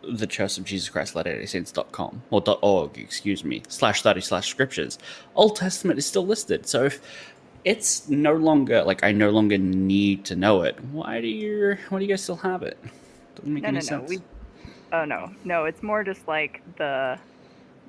the Church of Jesus Christ Latter-day Saints.com or .org, excuse me, /study/scriptures, Old Testament is still listed. So if it's no longer like I no longer need to know it, why do you guys still have it? Doesn't make any sense. No, it's more just like the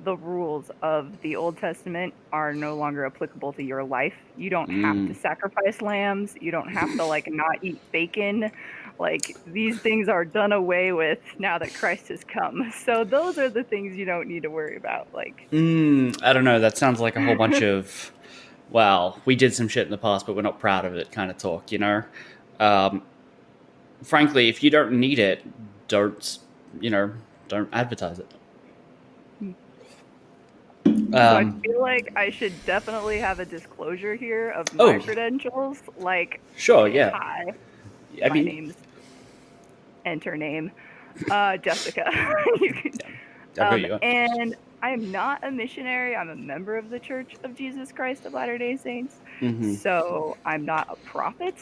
rules of the Old Testament are no longer applicable to your life. You don't have to sacrifice lambs. You don't have to like not eat bacon. Like these things are done away with now that Christ has come. So those are the things you don't need to worry about. Like, I don't know. That sounds like a whole bunch of, well, we did some shit in the past, but we're not proud of it kind of talk, you know? Frankly, if you don't need it, don't advertise it. So I feel like I should definitely have a disclosure here of my credentials. Like, sure, yeah. Hi, my name's enter name, Jessica. And I am not a missionary. I'm a member of the Church of Jesus Christ of Latter-day Saints. So I'm not a prophet.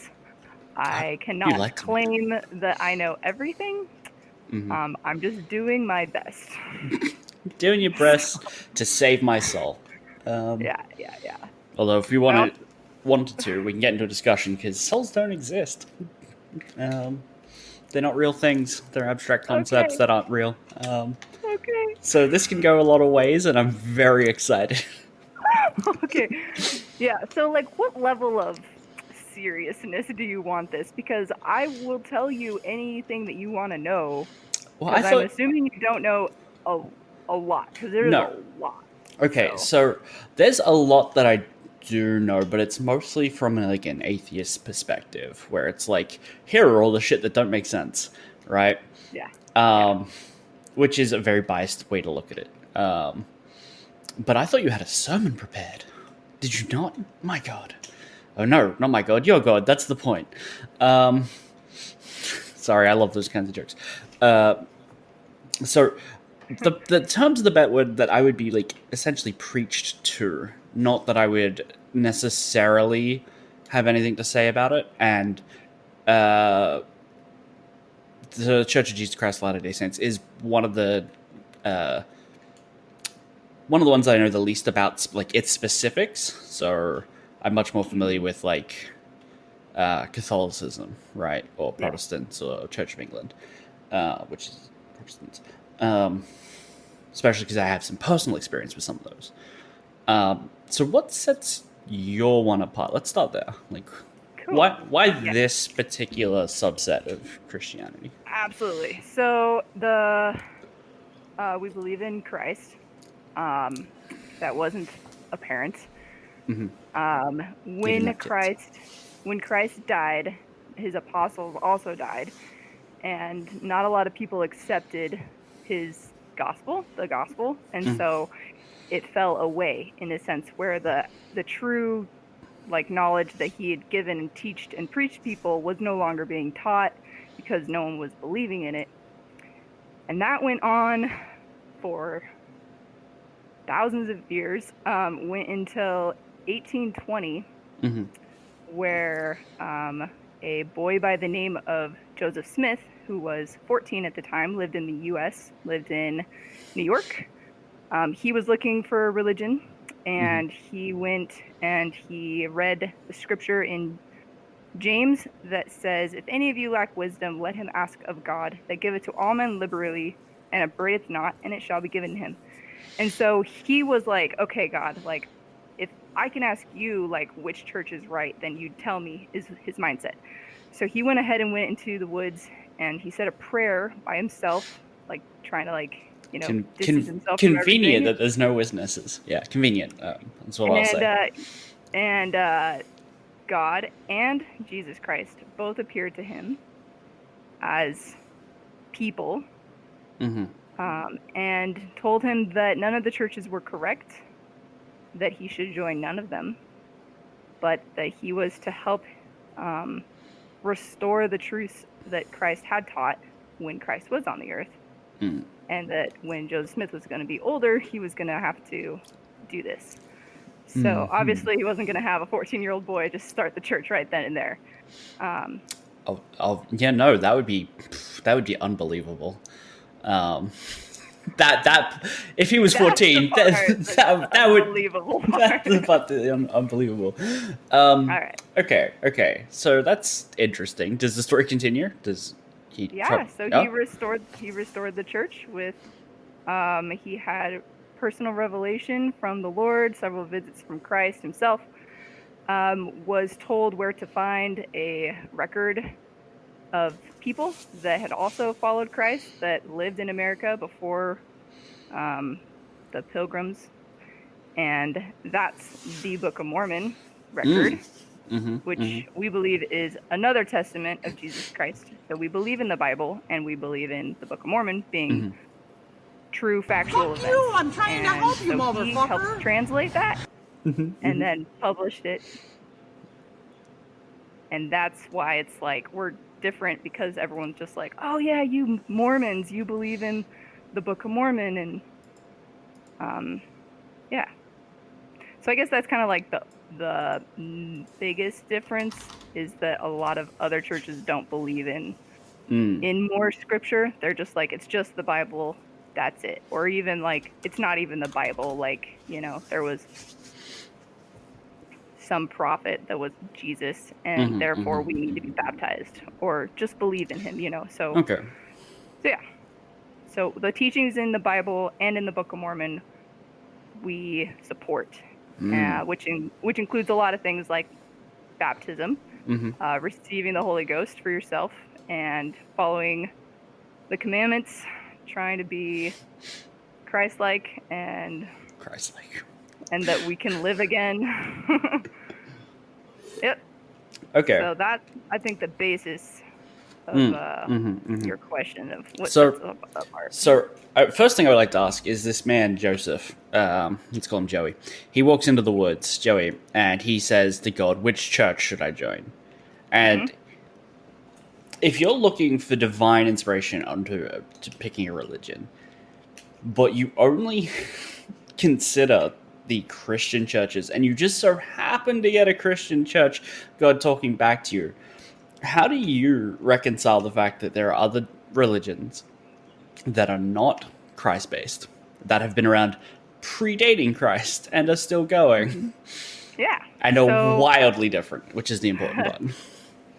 I cannot claim that I know everything. I'm just doing my best. Doing your best to save my soul. Yeah. Although if we wanted to, we can get into a discussion because souls don't exist. They're not real things. They're abstract concepts that aren't real. So this can go a lot of ways, and I'm very excited. Okay. Yeah. So, like, what level of seriousness do you want this? Because I will tell you anything that you want to know. Well, I'm assuming you don't know a lot, because there's a lot. Okay, so there's a lot that I do know, but it's mostly from like an atheist perspective, where it's like, here are all the shit that don't make sense, right? Yeah. Which is a very biased way to look at it. But I thought you had a sermon prepared. Did you not? My God. Oh no, not my God, your God. That's the point. Sorry, I love those kinds of jokes. So the terms of the bet word that I would be like essentially preached to, not that I would necessarily have anything to say about it, and the Church of Jesus Christ of Latter-day Saints is one of the ones I know the least about, like its specifics. So I'm much more familiar with like Catholicism, right, or Protestants, or Church of England, which is Protestants. Especially because I have some personal experience with some of those. So what sets your one apart? Let's start there. Like, cool. Why this particular subset of Christianity? Absolutely. So we believe in Christ. That wasn't apparent. When Christ died, his apostles also died, and not a lot of people accepted his the gospel, and so it fell away in a sense, where the true like knowledge that he had given and teached and preached people was no longer being taught because no one was believing in it. And that went on for thousands of years, went until 1820, where a boy by the name of Joseph Smith, who was 14 at the time, lived in the U.S., lived in New York. He was looking for a religion, and he went and he read the scripture in James that says, "If any of you lack wisdom, let him ask of God, that giveth to all men liberally, and upbraideth not, and it shall be given him." And so he was like, okay, God, like, if I can ask you, like, which church is right, then you tell me, is his mindset. So he went ahead and went into the woods, and he said a prayer by himself, like, trying to, like, you know, distance himself from convenient that there's no witnesses. Yeah, convenient. That's what I'll say. And God and Jesus Christ both appeared to him as people, and told him that none of the churches were correct, that he should join none of them, but that he was to help restore the truths that Christ had taught when Christ was on the earth. And that when Joseph Smith was going to be older, he was going to have to do this. So obviously he wasn't going to have a 14-year-old boy just start the church right then and there. Yeah, no, that would be unbelievable. That if he was That's 14, the part that would unbelievable that's the part. part unbelievable. All right. Okay. So that's interesting. Does the story continue? Does he? Yeah. So Oh, he restored the church with he had personal revelation from the Lord, several visits from Christ himself. Was told where to find a record of people that had also followed Christ that lived in America before the Pilgrims, and that's the Book of Mormon record, which we believe is another testament of Jesus Christ. So we believe in the Bible, and we believe in the Book of Mormon being true factual Fuck events. you! I'm trying to help you, so he helped motherfucker! translate that and then published it. And that's why it's like we're different, because everyone's just like, oh yeah, you Mormons, you believe in the Book of Mormon, and yeah. So I guess that's kind of like the biggest difference, is that a lot of other churches don't believe in more scripture. They're just like, it's just the Bible, that's it. Or even like, it's not even the Bible. Like, there was some prophet that was Jesus, and therefore we need to be baptized or just believe in him, So okay. So yeah. So the teachings in the Bible and in the Book of Mormon we support, which includes a lot of things like baptism, receiving the Holy Ghost for yourself, and following the commandments, trying to be Christ-like, and that we can live again. Yep. Okay. So that's, I think, the basis of your question of what So- sets us apart. So, first thing I would like to ask is this man, Joseph, let's call him Joey. He walks into the woods, Joey, and he says to God, which church should I join? And if you're looking for divine inspiration onto to picking a religion, but you only consider the Christian churches, and you just so happen to get a Christian church, God talking back to you, how do you reconcile the fact that there are other religions that are not Christ-based, that have been around predating Christ and are still going? Yeah. And are wildly different, which is the important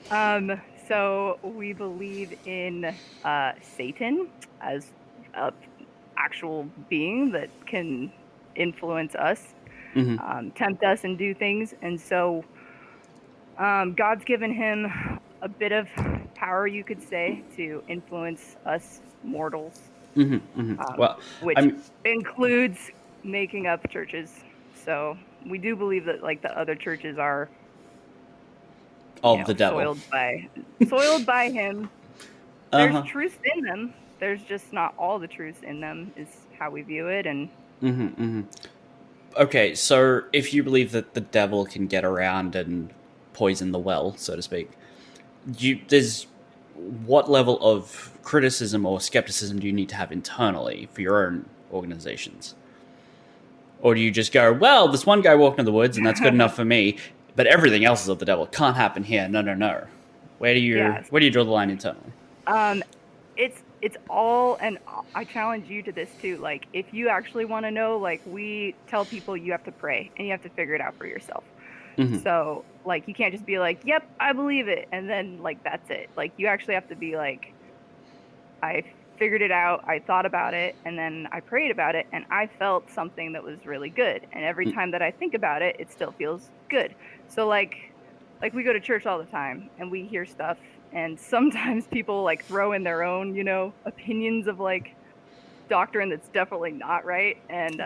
one. So we believe in Satan as an actual being that can influence us, tempt us, and do things. And so God's given him a bit of power, you could say, to influence us mortals, which includes making up churches. So we do believe that like the other churches are the devil, soiled by him. There's truth in them. There's just not all the truth in them, is how we view it. And okay, so if you believe that the devil can get around and poison the well, so to speak, there's what level of criticism or skepticism do you need to have internally for your own organizations? Or do you just go, well, this one guy walked in the woods and that's good enough for me, but everything else is of the devil. It can't happen here. No. Where do you draw the line internally? It's all, and I challenge you to this too. Like, if you actually want to know, like, we tell people you have to pray and you have to figure it out for yourself. So, like, you can't just be like, yep, I believe it, and then, like, that's it. Like, you actually have to be like, I figured it out, I thought about it, and then I prayed about it, and I felt something that was really good. And every time that I think about it, it still feels good. So, like we go to church all the time, and we hear stuff, and sometimes people, like, throw in their own, opinions of, like, doctrine that's definitely not right. And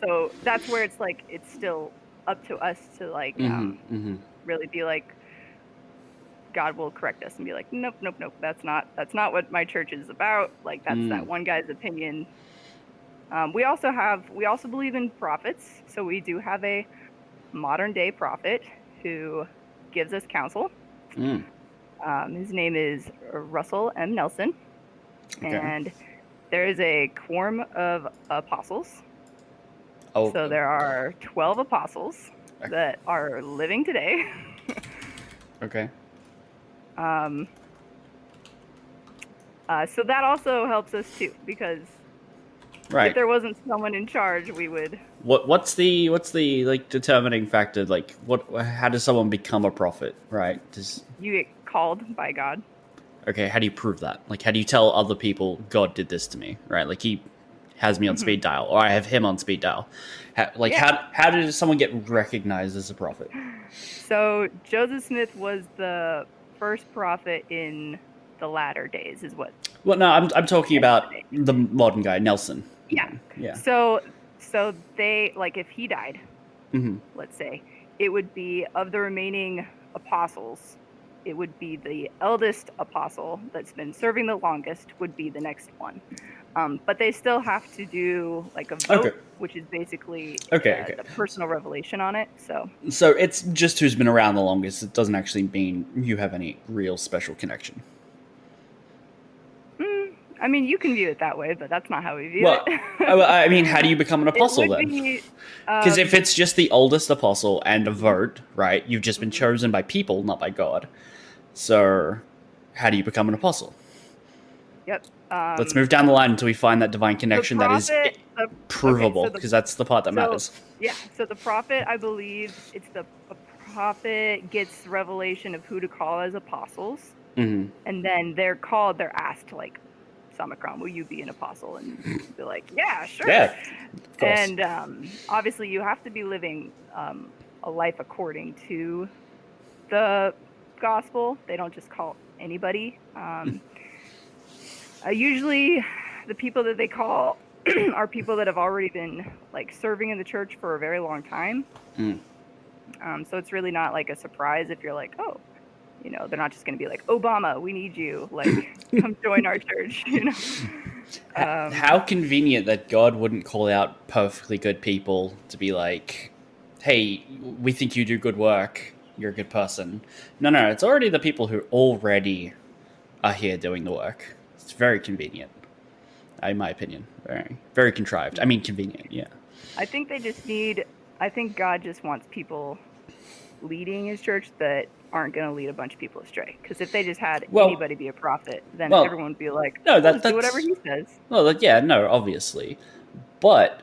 so that's where it's, like, it's still up to us to, like, really be like, God will correct us and be like, nope, that's not what my church is about. Like, that's that one guy's opinion. We also believe in prophets. So we do have a modern day prophet who gives us counsel. His name is Russell M. Nelson. And there is a quorum of apostles. So there are 12 apostles that are living today. So that also helps us too, because Right. if there wasn't someone in charge, we would. What's the like determining factor? Like how does someone become a prophet? Right. You get called by God. Okay, how do you prove that? Like, how do you tell other people God did this to me? Right. Like he has me on speed dial, or I have him on speed dial. How did someone get recognized as a prophet? So Joseph Smith was the first prophet in the latter days, is what. Well, no, I'm talking about the modern guy, Nelson. Yeah. Yeah. So they, like, if he died, Mm-hmm. let's say, it would be, of the remaining apostles, it would be the eldest apostle that's been serving the longest would be the next one. But they still have to do like a vote, which is basically the personal revelation on it. So it's just who's been around the longest. It doesn't actually mean you have any real special connection. I mean, you can view it that way, but that's not how we view it. I mean, how do you become an apostle then? Because if it's just the oldest apostle and a vote, right, you've just been chosen by people, not by God. So how do you become an apostle? Yep. Let's move down the line until we find that divine connection that is provable, because that's the part that matters. Yeah, so the prophet, I believe, a prophet gets revelation of who to call as apostles, and then they're asked, like, Samacron, will you be an apostle? And be like, yeah, sure. Yeah, of course. And obviously you have to be living a life according to the gospel. They don't just call anybody. Usually the people that they call are people that have already been like serving in the church for a very long time. So it's really not like a surprise if you're like, oh, you know, they're not just going to be like, Obama, we need you, like, come join our church, you know. How convenient that God wouldn't call out perfectly good people to be like, hey, we think you do good work, you're a good person. No, it's already the people who already are here doing the work. It's very convenient, in my opinion. Very, very contrived. I mean, convenient, yeah. I think God just wants people leading his church that aren't going to lead a bunch of people astray. Because if they just had anybody be a prophet, then everyone would be like, no, that's do whatever he says. Well, yeah, no, obviously. But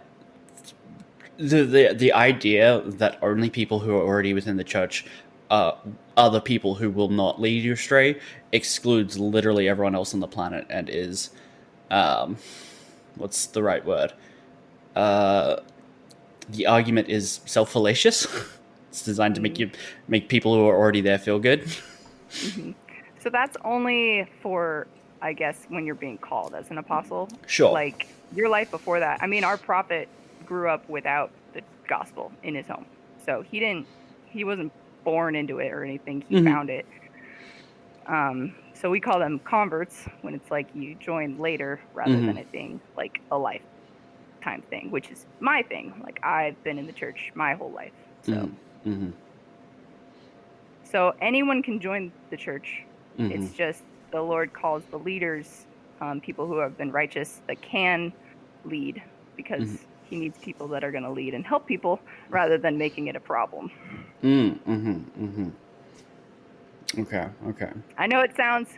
the idea that only people who are already within the church are the people who will not lead you astray excludes literally everyone else on the planet and is, what's the right word? The argument is self-fallacious. It's designed to make people who are already there feel good. So that's only for, I guess, when you're being called as an apostle. Sure. Like your life before that. I mean, our prophet grew up without the gospel in his home. So he wasn't born into it or anything. He found it. So we call them converts when it's like you join later rather than it being like a lifetime thing, which is my thing. Like I've been in the church my whole life. So. So anyone can join the church. It's just the Lord calls the leaders, people who have been righteous that can lead, because he needs people that are going to lead and help people rather than making it a problem. Okay. I know it sounds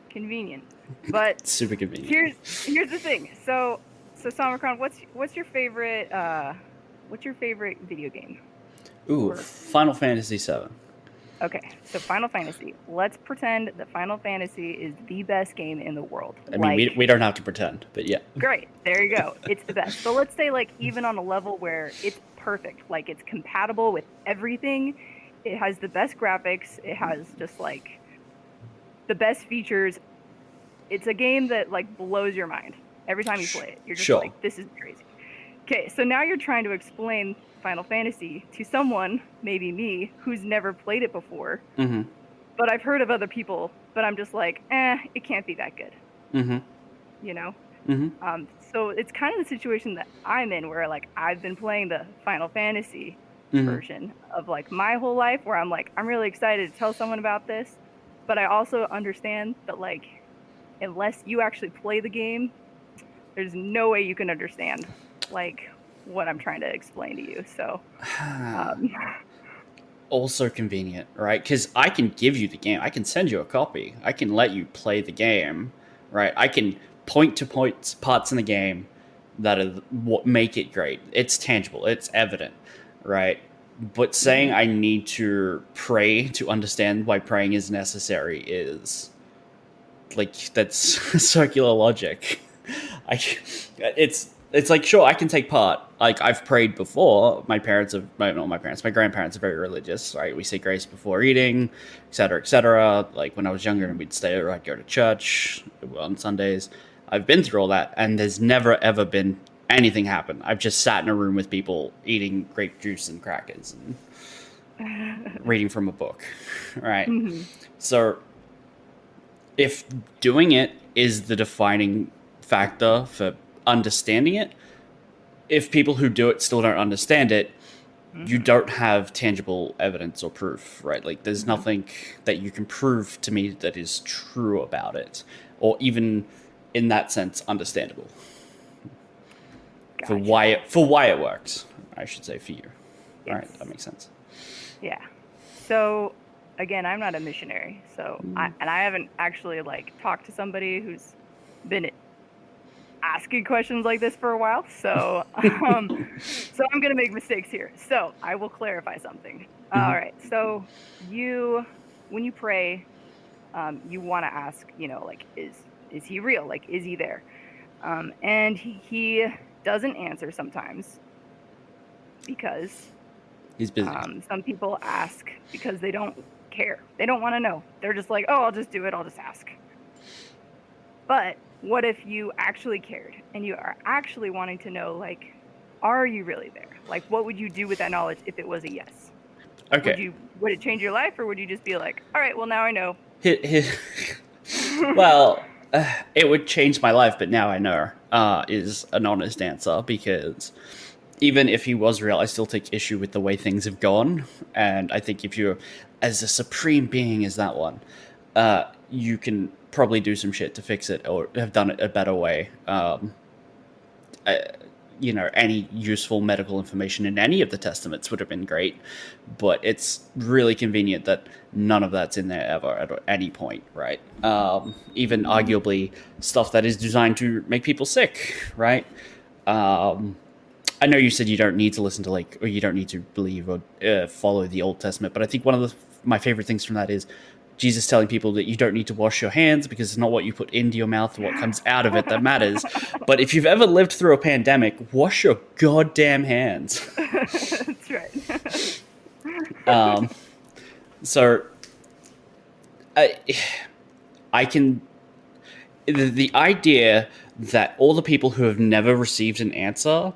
convenient, but super convenient. Here's the thing. So Samacron, what's your favorite video game? Ooh, Final Fantasy VII. Okay, so Final Fantasy. Let's pretend that Final Fantasy is the best game in the world. I mean, we don't have to pretend, but yeah. Great, there you go. It's the best. So let's say, like, even on a level where it's perfect, like it's compatible with everything. It has the best graphics. It has just like the best features. It's a game that like blows your mind every time you play it. You're just like, this is crazy. Okay, so now you're trying to explain Final Fantasy to someone, maybe me, who's never played it before. But I've heard of other people, but I'm just like, it can't be that good. You know? So it's kind of the situation that I'm in, where like I've been playing the Final Fantasy version of like my whole life, where I'm like, I'm really excited to tell someone about this, but I also understand that like unless you actually play the game, there's no way you can understand like what I'm trying to explain to you. So also convenient, right? Because I can give you the game, I can send you a copy, I can let you play the game, right? I can point to parts in the game that are what make it great. It's tangible. It's evident, right? But saying I need to pray to understand why praying is necessary is like that's circular logic. It's like, sure, I can take part. Like, I've prayed before. My grandparents are very religious, right? We say grace before eating, etc., etc. Like, when I was younger and we'd stay or I'd go to church on Sundays. I've been through all that, and there's never, ever been anything happen. I've just sat in a room with people eating grape juice and crackers and reading from a book, right? Mm-hmm. So if doing it is the defining factor for understanding it, if people who do it still don't understand it, you don't have tangible evidence or proof, right? Like, there's nothing that you can prove to me that is true about it, or even in that sense understandable. Gotcha. For why it works, I should say, for you. Yes. All right, that makes sense. Yeah. So again, I'm not a missionary, so I haven't actually talked to somebody who's been asking questions like this for a while. So so I'm gonna make mistakes here. So I will clarify something. All right. So when you pray, you want to ask, is he real? Like, is he there? And he doesn't answer sometimes because he's busy. Some people ask because they don't care. They don't want to know. They're just like, oh, I'll just do it. I'll just ask. But what if you actually cared and you are actually wanting to know, are you really there? Like, what would you do with that knowledge if it was a yes? Okay. Would it change your life, or would you just be like, all right, well, now I know? Well, it would change my life, but now I know is an honest answer, because even if he was real, I still take issue with the way things have gone. And I think if you're as a supreme being as that one, you can probably do some shit to fix it or have done it a better way. Any useful medical information in any of the testaments would have been great, but it's really convenient that none of that's in there ever at any point, right? Even arguably stuff that is designed to make people sick, right? I know you said you don't need to listen to or you don't need to believe or follow the Old Testament, but I think one of my favorite things from that is Jesus telling people that you don't need to wash your hands because it's not what you put into your mouth or what comes out of it that matters. But if you've ever lived through a pandemic, wash your goddamn hands. That's right. So I can... The idea that all the people who have never received an answer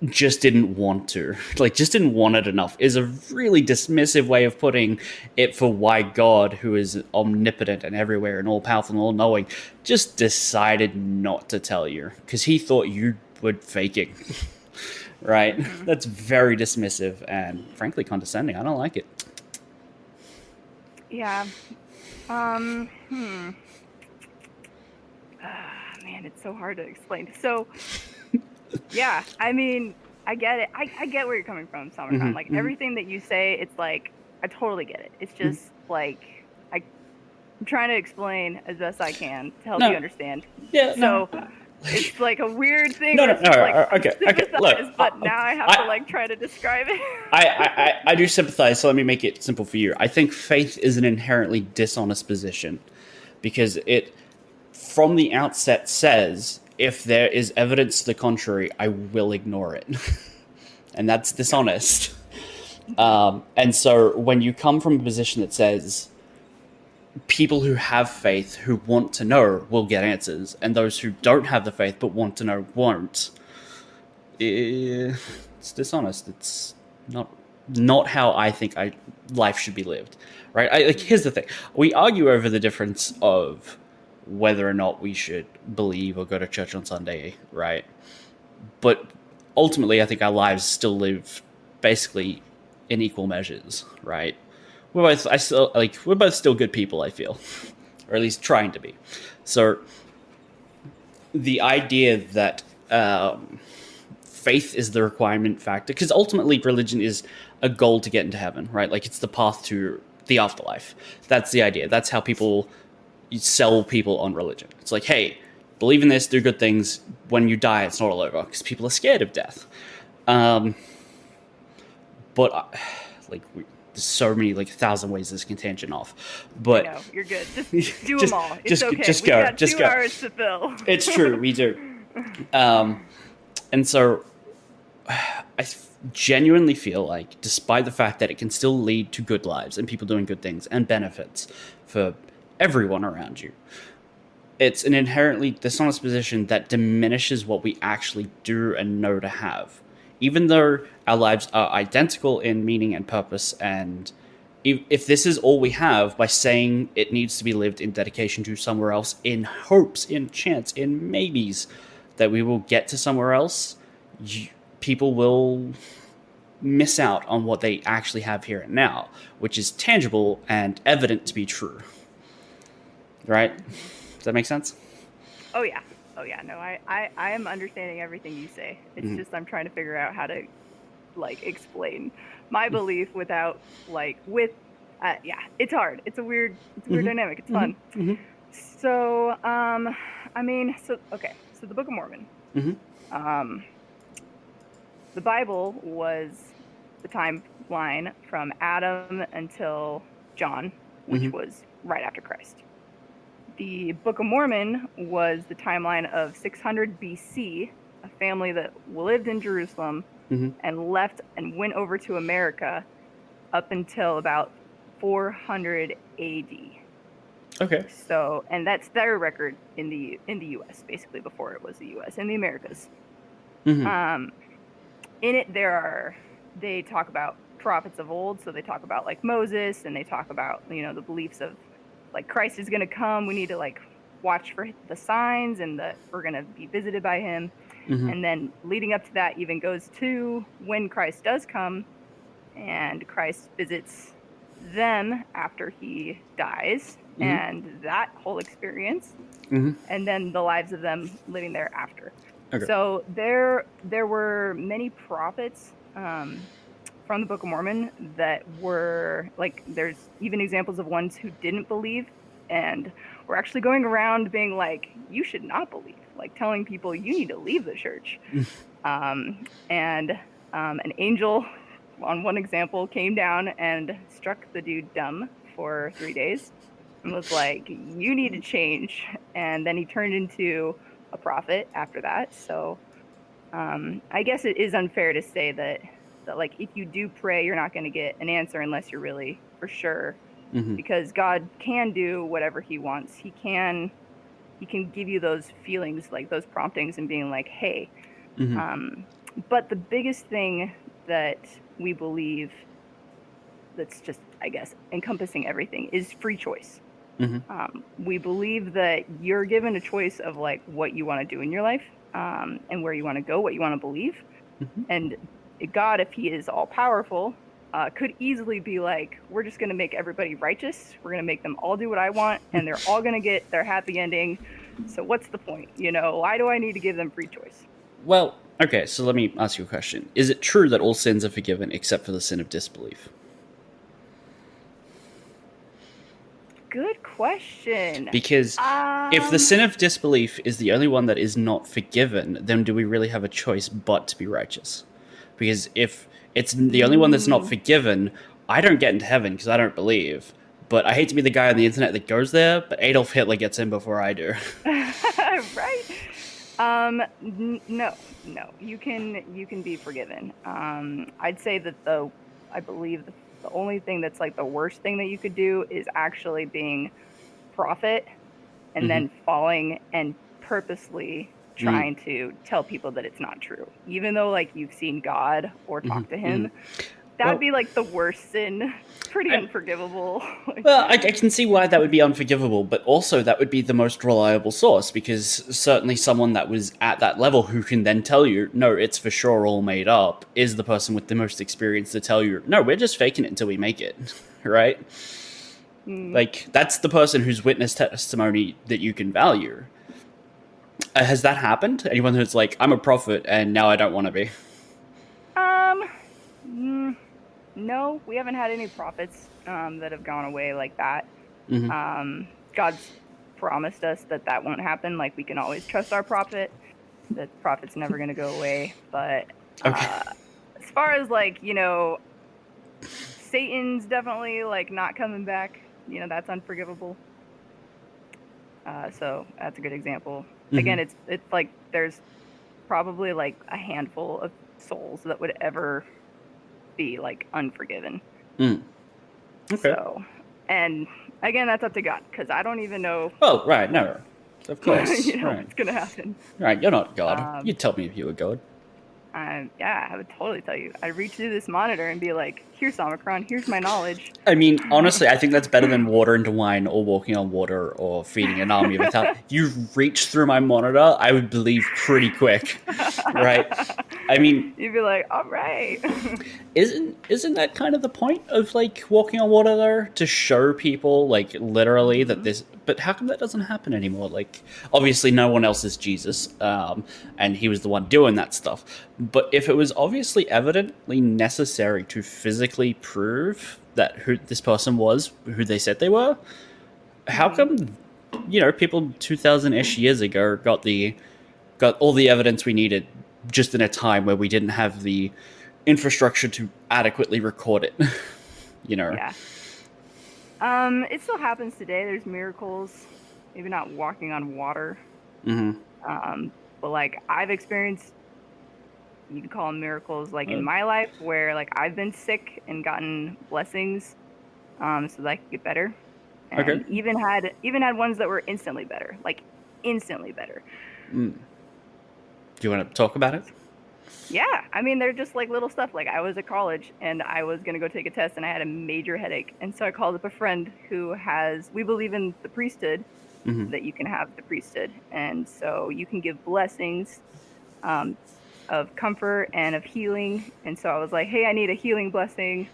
just didn't want to, just didn't want it enough, is a really dismissive way of putting it for why God, who is omnipotent and everywhere and all-powerful and all-knowing, just decided not to tell you because he thought you were faking. Right? Mm-hmm. That's very dismissive and frankly condescending. I don't like it. Yeah. Man, it's so hard to explain. So yeah, I mean, I get it. I get where you're coming from, Summertime. Mm-hmm, everything that you say, it's I totally get it. It's just I'm trying to explain as best I can to help you understand. Yeah. So it's a weird thing. Okay. Look, but now I have to try to describe it. I do sympathize. So let me make it simple for you. I think faith is an inherently dishonest position because it, from the outset, says, if there is evidence to the contrary, I will ignore it. And that's dishonest. And so when you come from a position that says people who have faith, who want to know, will get answers, and those who don't have the faith but want to know won't, it's dishonest. It's not how I think life should be lived. Right? Here's the thing. We argue over the difference of whether or not we should believe or go to church on Sunday, right? But ultimately, I think our lives still live basically in equal measures, right? We're both still good people, I feel, or at least trying to be. So the idea that faith is the requirement factor, because ultimately religion is a goal to get into heaven, right? It's the path to the afterlife. That's the idea. That's how people you sell people on religion. It's like, hey, believe in this, do good things. When you die, it's not all over, because people are scared of death. But there's so many, like 1,000 ways this can tangent off. But no, you're good. Just do them all. It's okay. Just we go. got Just 2 go. hours to fill. It's true. We do. And so I genuinely feel like, despite the fact that it can still lead to good lives and people doing good things and benefits for everyone around you, it's an inherently dishonest position that diminishes what we actually do and know to have. Even though our lives are identical in meaning and purpose, and if this is all we have, by saying it needs to be lived in dedication to somewhere else, in hopes, in chance, in maybes that we will get to somewhere else, people will miss out on what they actually have here and now, which is tangible and evident to be true. Right? Does that make sense? Oh yeah. No, I am understanding everything you say. It's just I'm trying to figure out how to explain my belief without it's hard. It's a weird dynamic. It's fun. So so the Book of Mormon. The Bible was the timeline from Adam until John, which was right after Christ. The Book of Mormon was the timeline of 600 BC, a family that lived in Jerusalem and left and went over to America up until about 400 AD. Okay. So, and that's their record in the U.S., basically, before it was the U.S., in the Americas. In it, they talk about prophets of old, so they talk about like Moses, and they talk about, the beliefs of like Christ is going to come. We need to watch for the signs, and that we're going to be visited by him. And then leading up to that even goes to when Christ does come, and Christ visits them after he dies, and that whole experience, and then the lives of them living thereafter. Okay. So there were many prophets from the Book of Mormon that were there's even examples of ones who didn't believe and were actually going around being like, you should not believe, telling people you need to leave the church. And an angel, on one example, came down and struck the dude dumb for 3 days and was like, you need to change. And then he turned into a prophet after that. So I guess it is unfair to say that if you do pray, you're not going to get an answer unless you're really for sure, because God can do whatever he wants. He can give you those feelings, those promptings, and being like, hey. But the biggest thing that we believe, that's just, I guess, encompassing everything, is free choice. We believe that you're given a choice of what you want to do in your life, and where you want to go, what you want to believe. And God, if he is all powerful, could easily be like, we're just going to make everybody righteous. We're going to make them all do what I want, and they're all going to get their happy ending. So what's the point? Why do I need to give them free choice? Well, okay, so let me ask you a question. Is it true that all sins are forgiven except for the sin of disbelief? Good question. Because if the sin of disbelief is the only one that is not forgiven, then do we really have a choice but to be righteous? Because if it's the only one that's not forgiven, I don't get into heaven because I don't believe. But I hate to be the guy on the internet that goes there, but Adolf Hitler gets in before I do. Right? No. You can be forgiven. I'd say that I believe the only thing that's the worst thing that you could do is actually being prophet and then falling and purposely trying to tell people that it's not true, even though you've seen God or talked to him. That'd be the worst sin. Pretty unforgivable. Well, I can see why that would be unforgivable, but also that would be the most reliable source, because certainly someone that was at that level who can then tell you, no, it's for sure all made up, is the person with the most experience to tell you, no, we're just faking it until we make it, right? That's the person whose witness testimony that you can value. Has that happened? Anyone who's I'm a prophet and now I don't want to be? No, we haven't had any prophets that have gone away like that. God's promised us that that won't happen. Like, we can always trust our prophet. The prophet's never going to go away. But Okay. as far as, like, you know, Satan's definitely, like, not coming back. You know, that's unforgivable. So that's a good example. Again, it's like there's probably like a handful of souls that would ever be like unforgiven. Okay. So, and again, that's up to God, because I don't even know. Oh, right. No, of course. You know right. what's gonna happen. Right. You're not God. You'd tell me if you were God. Yeah, I would totally tell you. I'd reach through this monitor and be like, here's Omicron, here's my knowledge. I mean, honestly, I think that's better than water into wine or walking on water or feeding an army without... You reach through my monitor, I would believe pretty quick, right? I mean... You'd be like, all right. Isn't that kind of the point of, like, walking on water, though? To show people, like, literally that this... But how come that doesn't happen anymore? Like, obviously no one else is Jesus, and he was the one doing that stuff. But if it was obviously evidently necessary to physically prove that who this person was, who they said they were, how come, you know, people 2,000-ish years ago got all the evidence we needed just in a time where we didn't have the infrastructure to adequately record it, you know? Yeah. It still happens today. There's miracles, maybe not walking on water. But like I've experienced, you can call them miracles, like in my life, where like I've been sick and gotten blessings, so that I could get better. And even had ones that were instantly better, like instantly better. Do you want to talk about it? Yeah, I mean, they're just like little stuff. Like I was at college and I was going to go take a test and I had a major headache. And so I called up a friend who we believe in the priesthood, that you can have the priesthood. And so you can give blessings of comfort and of healing. And so I was like, hey, I need a healing blessing.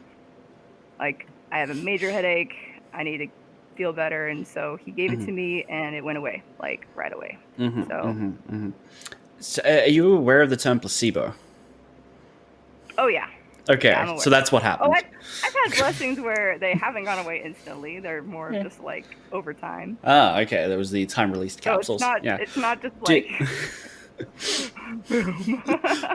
Like I have a major headache. I need to feel better. And so he gave it to me and it went away, like right away. So, are you aware of the term placebo? Oh, yeah. Okay, Yeah, so that's what happened. Oh, I've had blessings where they haven't gone away instantly. They're more just like over time. Ah, okay. There was the time-released capsules. So it's not just like...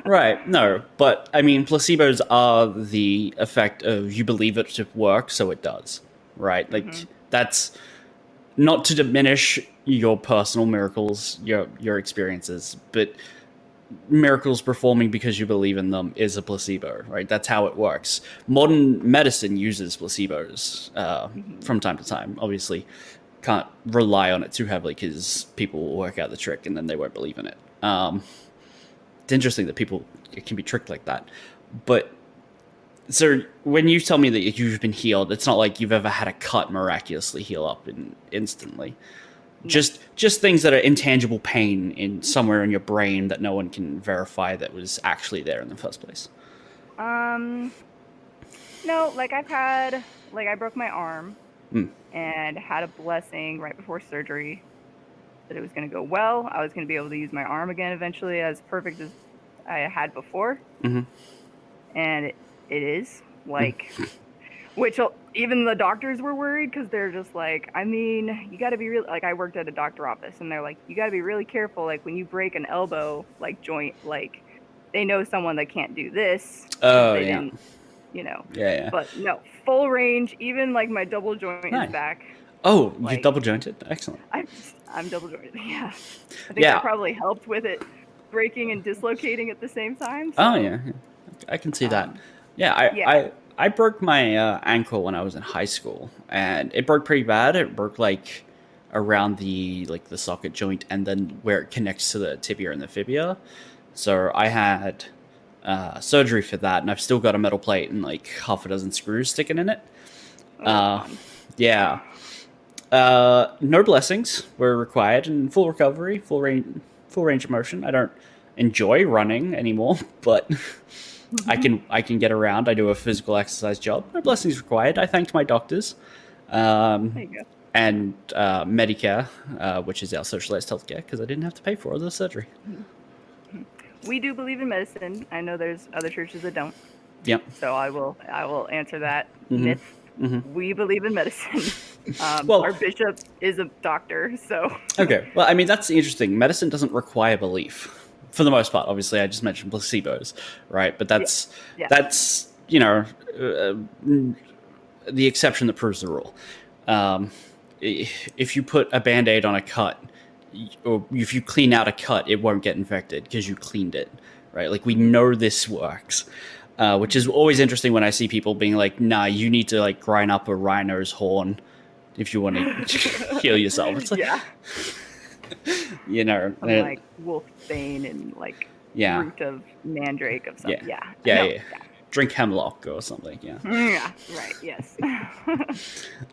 Right, no. But, I mean, placebos are the effect of you believe it to work, so it does. Right? Like, that's not to diminish your personal miracles, your experiences, but miracles performing because you believe in them is a placebo, right? That's how it works. Modern medicine uses placebos from time to time. Obviously, can't rely on it too heavily because people will work out the trick and then they won't believe in it. It's interesting that people can be tricked like that. But so when you tell me that you've been healed, it's not like you've ever had a cut miraculously heal up instantly. Just things that are intangible pain in somewhere in your brain that no one can verify that was actually there in the first place. No, like I broke my arm and had a blessing right before surgery that it was going to go well. I was going to be able to use my arm again eventually, as perfect as I had before. And it is like, which even the doctors were worried because they're just like, I mean, you got to be real. Like I worked at a doctor office and they're like, you got to be really careful. Like when you break an elbow, like joint, like they know someone that can't do this. Oh, yeah. You know. Yeah. But no, full range. Even like my double joint is back. Oh, like, you double jointed? Excellent. I'm double jointed. Yeah. I think that probably helped with it breaking and dislocating at the same time. So, oh yeah, I can see that. I broke my ankle when I was in high school, and it broke pretty bad. It broke like around the socket joint, and then where it connects to the tibia and the fibula. So I had surgery for that, and I've still got a metal plate and like half a dozen screws sticking in it. Yeah. No blessings were required, and full recovery, full range of motion. I don't enjoy running anymore, but I can get around. I do a physical exercise job. No blessings required. I thanked my doctors, there you go. and Medicare, which is our socialized healthcare, because I didn't have to pay for all the surgery. We do believe in medicine. I know there's other churches that don't. Yep. So I will answer that myth. We believe in medicine. Well, Our bishop is a doctor, so okay. Well, I mean, that's interesting. Medicine doesn't require belief for the most part. Obviously, I just mentioned placebos, right? But yeah, yeah. that's the exception that proves the rule. If you put a Band-Aid on a cut, or if you clean out a cut, it won't get infected because you cleaned it, right? Like, we know this works, which is always interesting when I see people being like, nah, you need to like grind up a rhino's horn if you want to heal yourself. It's like, Yeah. Some like wolfbane and like root of mandrake of something. Yeah. Drink hemlock or something. Yeah. Yeah. Right. Yes.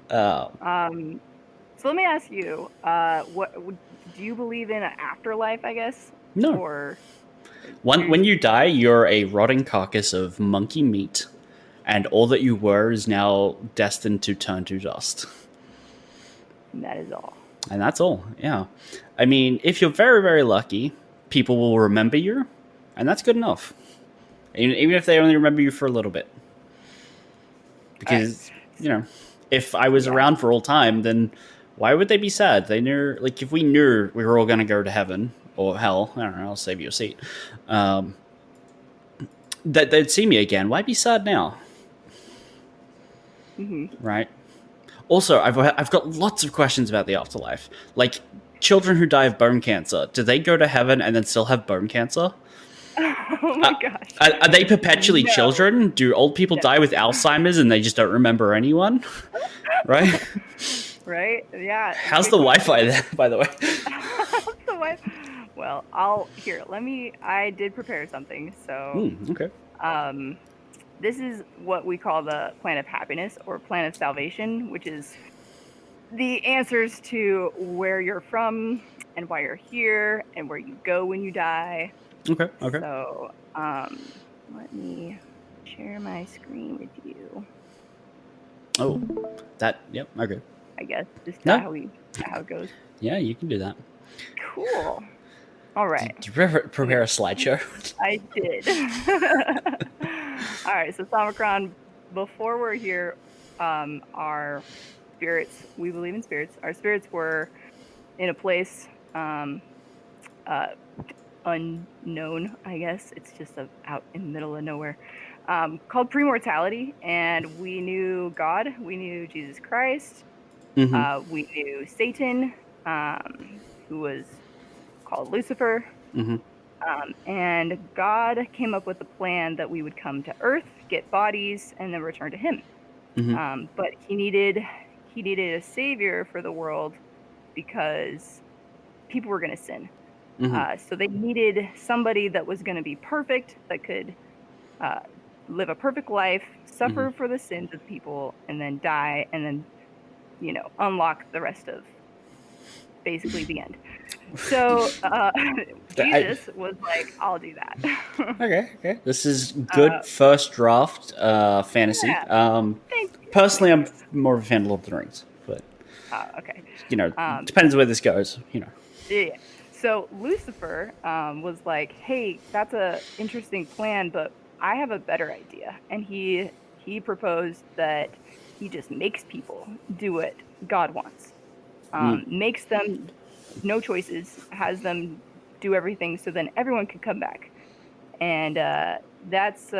So let me ask you, what do you believe in an afterlife? I guess. No. Or when you die, you're a rotting carcass of monkey meat, and all that you were is now destined to turn to dust. And that is all. And that's all, yeah. I mean, if you're very, very lucky, people will remember you, and that's good enough. Even if they only remember you for a little bit. Because, if I was around for all time, then why would they be sad? They knew, like, if we knew we were all going to go to heaven, or hell, I don't know, I'll save you a seat, that they'd see me again. Why be sad now? Mm-hmm. Right? Also, I've got lots of questions about the afterlife. Like, children who die of bone cancer, do they go to heaven and then still have bone cancer? Oh my gosh. Are they perpetually children? Do old people die with Alzheimer's and they just don't remember anyone? Right? Right? Yeah. How's the Wi-Fi there, by the way? How's the Wi-Fi? Well, I did prepare something. So, okay. This is what we call the plan of happiness or plan of salvation, which is the answers to where you're from and why you're here and where you go when you die. Okay. So, let me share my screen with you. Oh, yep, okay. I guess this is how it goes. Yeah, you can do that. Cool. All right. Did you prepare a slideshow? I did. All right, so Samacron, before we're here, our spirits, we believe in spirits. Our spirits were in a place unknown, I guess. It's just out in the middle of nowhere, called premortality. And we knew God. We knew Jesus Christ. Mm-hmm. We knew Satan, who was called Lucifer. Mm-hmm. And God came up with a plan that we would come to Earth, get bodies, and then return to Him. Mm-hmm. But he needed a savior for the world because people were going to sin. Mm-hmm. So they needed somebody that was going to be perfect, that could live a perfect life, suffer for the sins of people, and then die, and then unlock the rest of basically the end. So Jesus was like, I'll do that. Okay. This is good first draft fantasy. Yeah. Thank you. Personally, I'm more of a fan of Lord of the Rings, but okay. Depends where this goes. Yeah. So Lucifer was like, hey, that's a interesting plan, but I have a better idea. And he proposed that he just makes people do what God wants. Makes them no choices, has them do everything, so then everyone can come back. And that's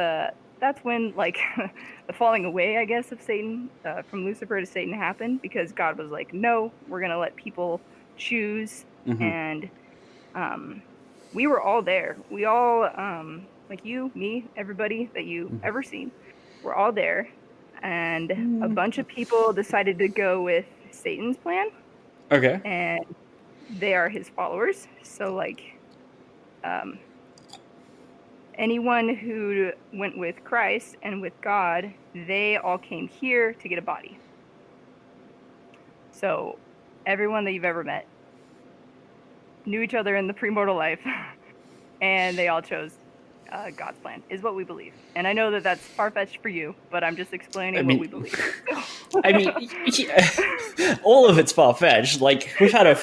when, like, the falling away, I guess, of Satan, from Lucifer to Satan happened, because God was like, no, we're going to let people choose. And we were all there. We all, like you, me, everybody that you've ever seen, we're all there. And a bunch of people decided to go with Satan's plan. Okay. And they are his followers. So, like, anyone who went with Christ and with God, they all came here to get a body. So, everyone that you've ever met knew each other in the premortal life, and they all chose God's plan, is what we believe. And I know that that's far-fetched for you, but I'm just explaining what we believe. I mean, all of it's far-fetched. Like, we've had a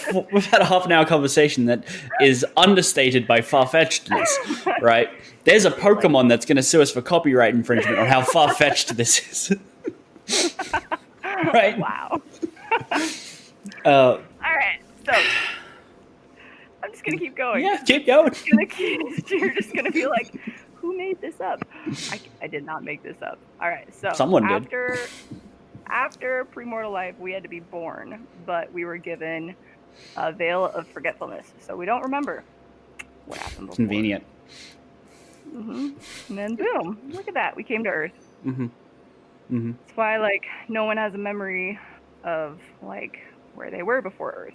half an hour conversation that is understated by far-fetchedness, right? There's a Pokemon that's going to sue us for copyright infringement on how far-fetched this is. Right? Wow. All right, so I'm just gonna keep going. Yeah, keep going. You're just gonna be like, who made this up? I did not make this up. All right, so Someone did. after premortal life, we had to be born, but we were given a veil of forgetfulness, so we don't remember what happened before. Convenient. And then boom, look at that, we came to Earth. That's why like no one has a memory of like where they were before Earth.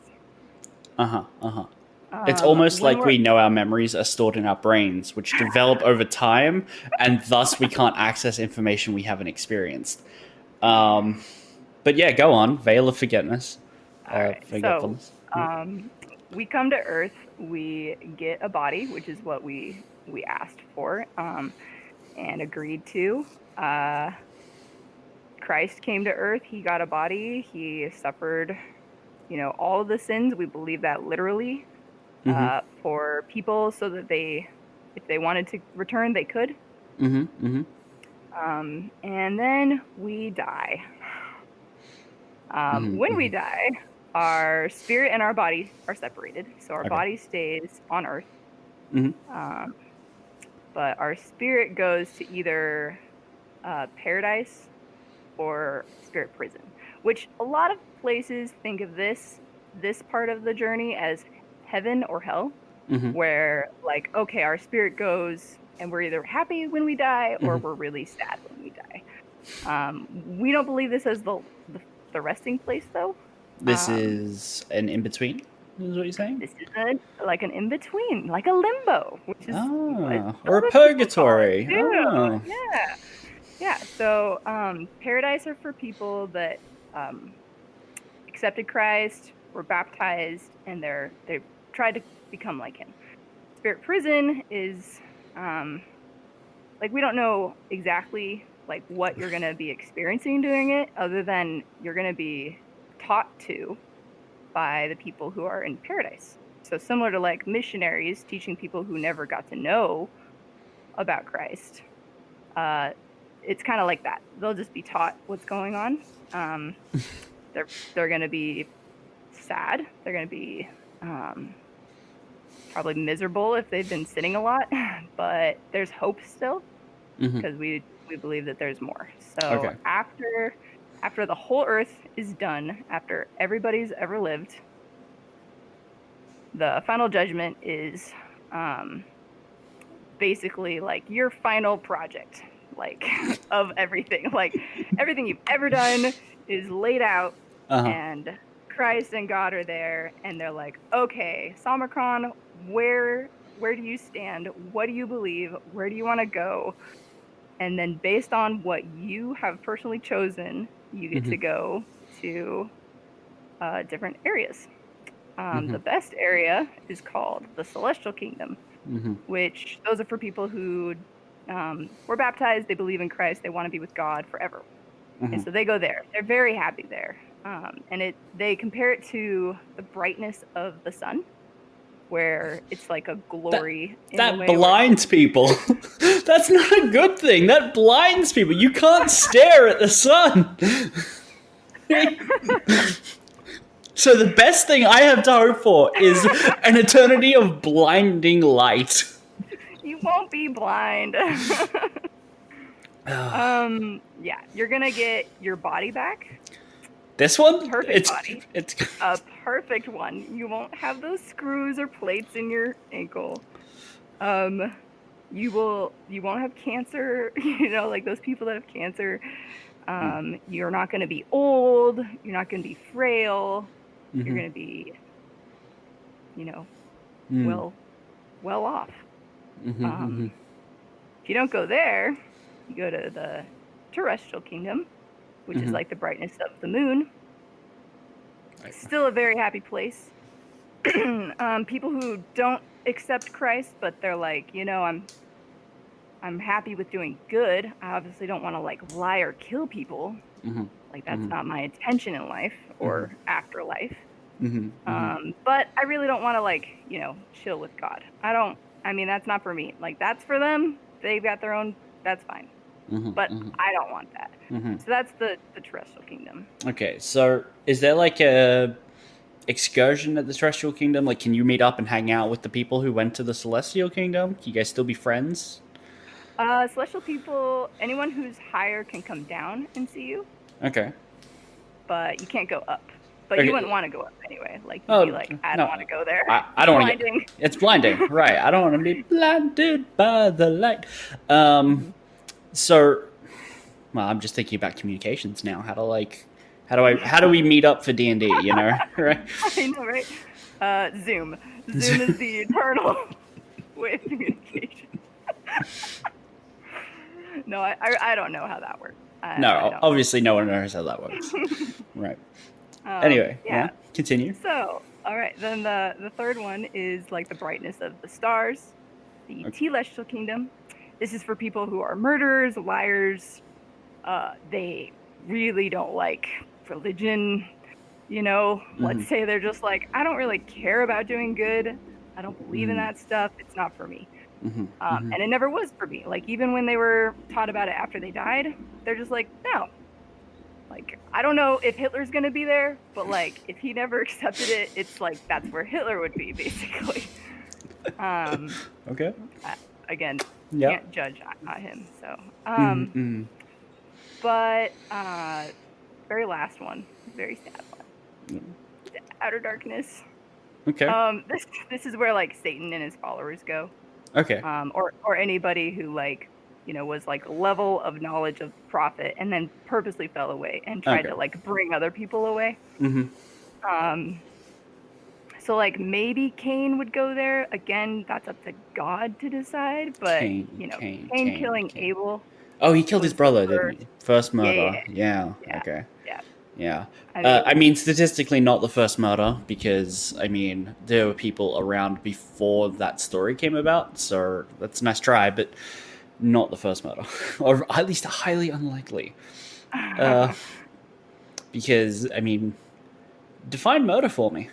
It's almost like we know our memories are stored in our brains, which develop over time, and thus we can't access information we haven't experienced. But yeah, go on. Veil of forgetfulness. Forgetfulness. So, we come to Earth, we get a body, which is what we asked for and agreed to. Christ came to Earth, he got a body, he suffered, all of the sins. We believe that literally for people so that if they wanted to return, they could. And then we die. When we die, our spirit and our body are separated. So our body stays on Earth. But our spirit goes to either paradise or spirit prison, which a lot of places think of this part of the journey as heaven or hell, where like, okay, our spirit goes and we're either happy when we die or we're really sad when we die. We don't believe this as the resting place, though. This is an in-between, is what you're saying? This is like an in-between, like a limbo, which is or a purgatory. Yeah. So paradise are for people that accepted Christ, were baptized, and they've tried to become like him. Spirit prison is like, we don't know exactly like what you're going to be experiencing doing it, other than you're going to be taught to by the people who are in paradise. So similar to like missionaries teaching people who never got to know about Christ, it's kind of like that. They'll just be taught what's going on. They're going to be sad. They're going to be probably miserable if they've been sinning a lot, but there's hope still, because we believe that there's more. So after the whole Earth is done, after everybody's ever lived, the final judgment is basically like your final project, like of everything. Like everything you've ever done is laid out, and Christ and God are there, and they're like, okay, Somicron, where do you stand? What do you believe? Where do you want to go? And then based on what you have personally chosen, you get to go to different areas. The best area is called the Celestial Kingdom, which those are for people who were baptized, they believe in Christ, they want to be with God forever. And so they go there. They're very happy there. And they compare it to the brightness of the sun, where it's like a glory. That blinds people. That's not a good thing. That blinds people. You can't stare at the sun. So the best thing I have to hope for is an eternity of blinding light. You won't be blind. Yeah, you're gonna get your body back. This one? Perfect body. It's a perfect one. You won't have those screws or plates in your ankle. You won't have cancer, like those people that have cancer. You're not gonna be old, you're not gonna be frail, you're gonna be, well off. If you don't go there, you go to the terrestrial kingdom, which is like the brightness of the moon. Still a very happy place. People who don't accept Christ, but they're like, I'm happy with doing good. I obviously don't want to like lie or kill people. Like that's not my intention in life or afterlife. But I really don't want to like, chill with God. That's not for me. Like that's for them. They've got their own, that's fine. but I don't want that. So that's the terrestrial kingdom. Okay, so is there like a excursion at the terrestrial kingdom? Like, can you meet up and hang out with the people who went to the celestial kingdom? Can you guys still be friends? Celestial people, anyone who's higher can come down and see you. Okay. But you can't go up. But Okay. you wouldn't want to go up anyway. Like, you'd be like, I don't want to go there. I don't want to. It's blinding, right? I don't want to be blinded by the light. So, well, I'm just thinking about communications now. How do we meet up for D&D? You know, right? I know, right? Zoom. Zoom is the eternal way of communication. No, I don't know how that works. Obviously, no one knows how that works. Right. Anyway, yeah. Continue. So, all right. Then the third one is like the brightness of the stars, the Celestial Kingdom. This is for people who are murderers, liars. They really don't like religion. You know, let's say they're just like, I don't really care about doing good. I don't believe in that stuff. It's not for me. And it never was for me. Like, even when they were taught about it after they died, they're just like, no. Like, I don't know if Hitler's going to be there, but, like, if he never accepted it, it's like, that's where Hitler would be, basically. Okay. Again, can't judge him, so. But, very last one, very sad one. The Outer Darkness. Okay. This is where, like, Satan and his followers go. Okay. Or anybody who, like, you know, was like level of knowledge of prophet and then purposely fell away and tried to like bring other people away. So like maybe Cain would go there. Again, that's up to God to decide. But Cain killing Abel. Oh, he killed his brother, didn't he? First murder. Yeah. Okay. Yeah. I mean, statistically, not the first murder, because, I mean, there were people around before that story came about, so that's a nice try, but not the first murder. Or at least highly unlikely. Because, I mean, define murder for me.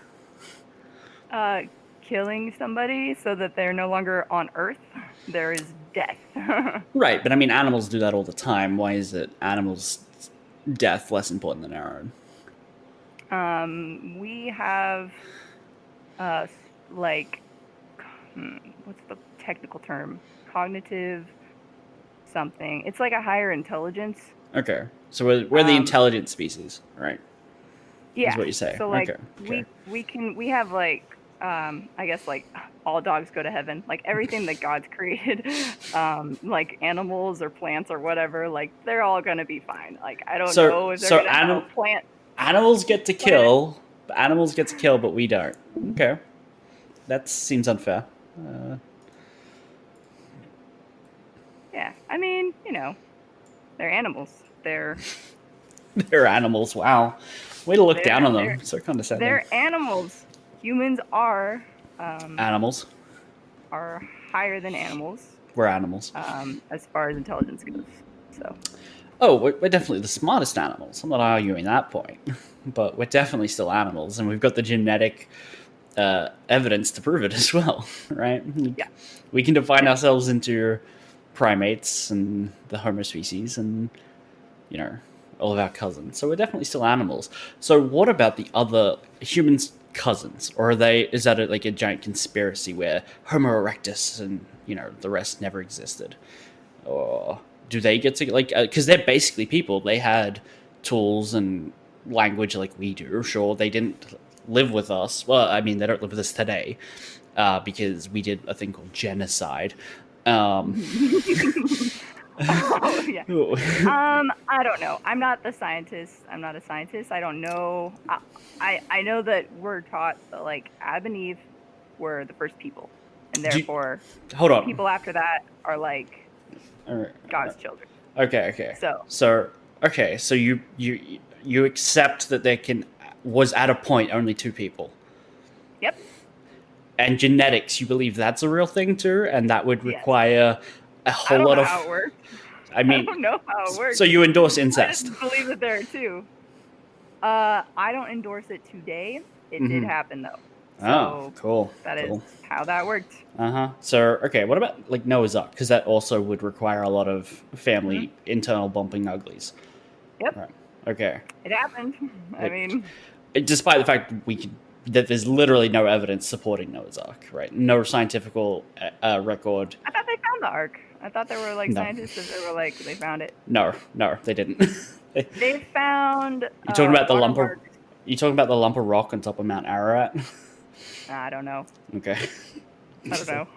Killing somebody so that they're no longer on Earth. There is death. Right, but I mean, animals do that all the time. Why is it animals' death less important than our own? We have, like, what's the technical term? Cognitive something. It's like a higher intelligence. Okay, so we're the intelligent species, right? Yeah, is what you say. So like, we have like, I guess like all dogs go to heaven. Like everything that God's created, like animals or plants or whatever, like they're all gonna be fine. Like I don't know if they're gonna have a plant. Animals get to kill. Animals get to kill, but we don't. Okay, that seems unfair. Yeah, I mean, you know, they're animals. They're animals. Wow, way to look down on them. So condescending. They're animals. Humans are animals. Are higher than animals. We're animals. As far as intelligence goes. So. Oh, we're definitely the smartest animals. I'm not arguing that point, but we're definitely still animals, and we've got the genetic evidence to prove it as well, right? Yeah. We can define ourselves into primates and the Homo species, and you know, all of our cousins. So we're definitely still animals. So what about the other humans' cousins, or is that like a giant conspiracy where Homo erectus and you know the rest never existed, or do they get to like because they're basically people? They had tools and language like we do. Sure, they didn't live with us. Well, I mean, they don't live with us today because we did a thing called genocide. Oh, yeah. I don't know. I'm not the scientist. I'm not a scientist. I don't know. I know that we're taught that like Adam and Eve were the first people, and therefore people after that are like God's children. Okay. So you accept that there was at a point only two people. Yep. And genetics, you believe that's a real thing too, and that would require a whole lot of. How it works. I mean, I don't know how it works. So you endorse incest? I just believe that there are two. I don't endorse it today. It did happen though. So cool. that is Cool. how that worked. So, okay, what about like Noah's Ark? Because that also would require a lot of family internal bumping uglies. Yep. Right. Okay. It happened. I mean, despite the fact that there's literally no evidence supporting Noah's Ark, right? No scientific record. I thought they found the Ark. I thought there were like No. scientists that were like, they found it. No, they didn't. They found. You talking about the lump of? watermarks. You talking about the lump of rock on top of Mount Ararat? I don't know. Okay. I don't know.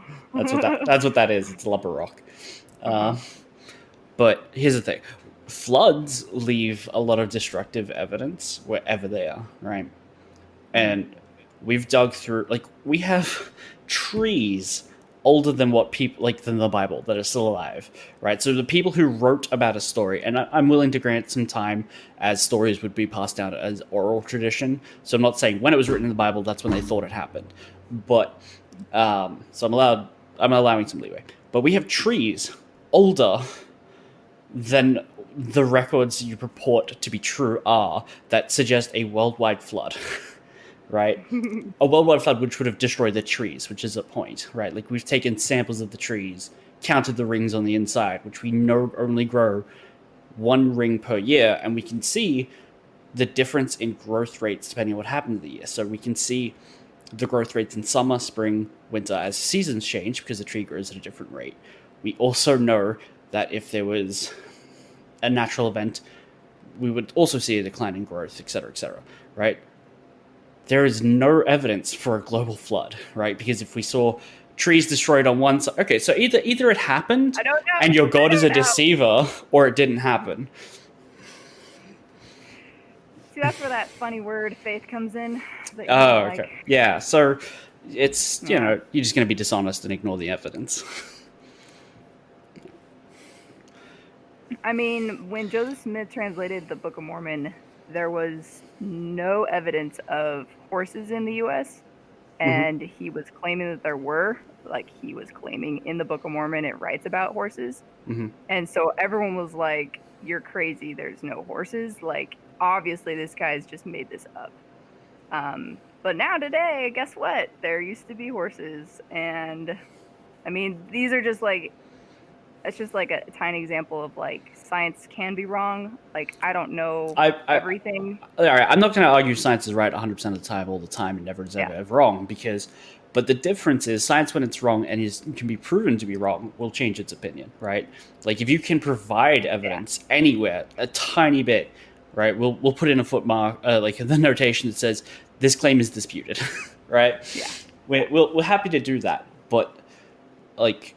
That's what that is. It's a lump of rock. But here's the thing: floods leave a lot of destructive evidence wherever they are, right? And we've dug through, like, we have trees older than what people, like, than the Bible that are still alive, right? So the people who wrote about a story, and I'm willing to grant some time as stories would be passed down as oral tradition. So I'm not saying when it was written in the Bible, that's when they thought it happened. But, so I'm allowing some leeway. But we have trees older than the records you purport to be true are that suggest a worldwide flood. Right? A worldwide flood which would have destroyed the trees, which is a point, right? Like, we've taken samples of the trees, counted the rings on the inside, which we know only grow one ring per year, and we can see the difference in growth rates depending on what happened in the year. So we can see the growth rates in summer, spring, winter as seasons change because the tree grows at a different rate. We also know that if there was a natural event, we would also see a decline in growth, etc., right? There is no evidence for a global flood, right? Because if we saw trees destroyed on one side, okay, so either it happened and your God is a deceiver, or it didn't happen. See, that's where that funny word faith comes in. Okay. Yeah, so it's, you're just going to be dishonest and ignore the evidence. I mean, when Joseph Smith translated the Book of Mormon, there was no evidence of horses in the U.S., and he was claiming that there were. Like, he was claiming in the Book of Mormon it writes about horses. And so everyone was like, you're crazy, there's no horses. Like, obviously this guy's just made this up. But now today, guess what? There used to be horses. And, I mean, these are just like, it's just like a tiny example of, like, science can be wrong. Like, I don't know everything. All right, I'm not going to argue science is right 100% of the time, all the time, and never is ever wrong, but the difference is science, when it's wrong and can be proven to be wrong, will change its opinion, right? Like, if you can provide evidence anywhere, a tiny bit, right, we'll put in a footmark, like the notation that says this claim is disputed, right? Yeah. We're happy to do that, but, like,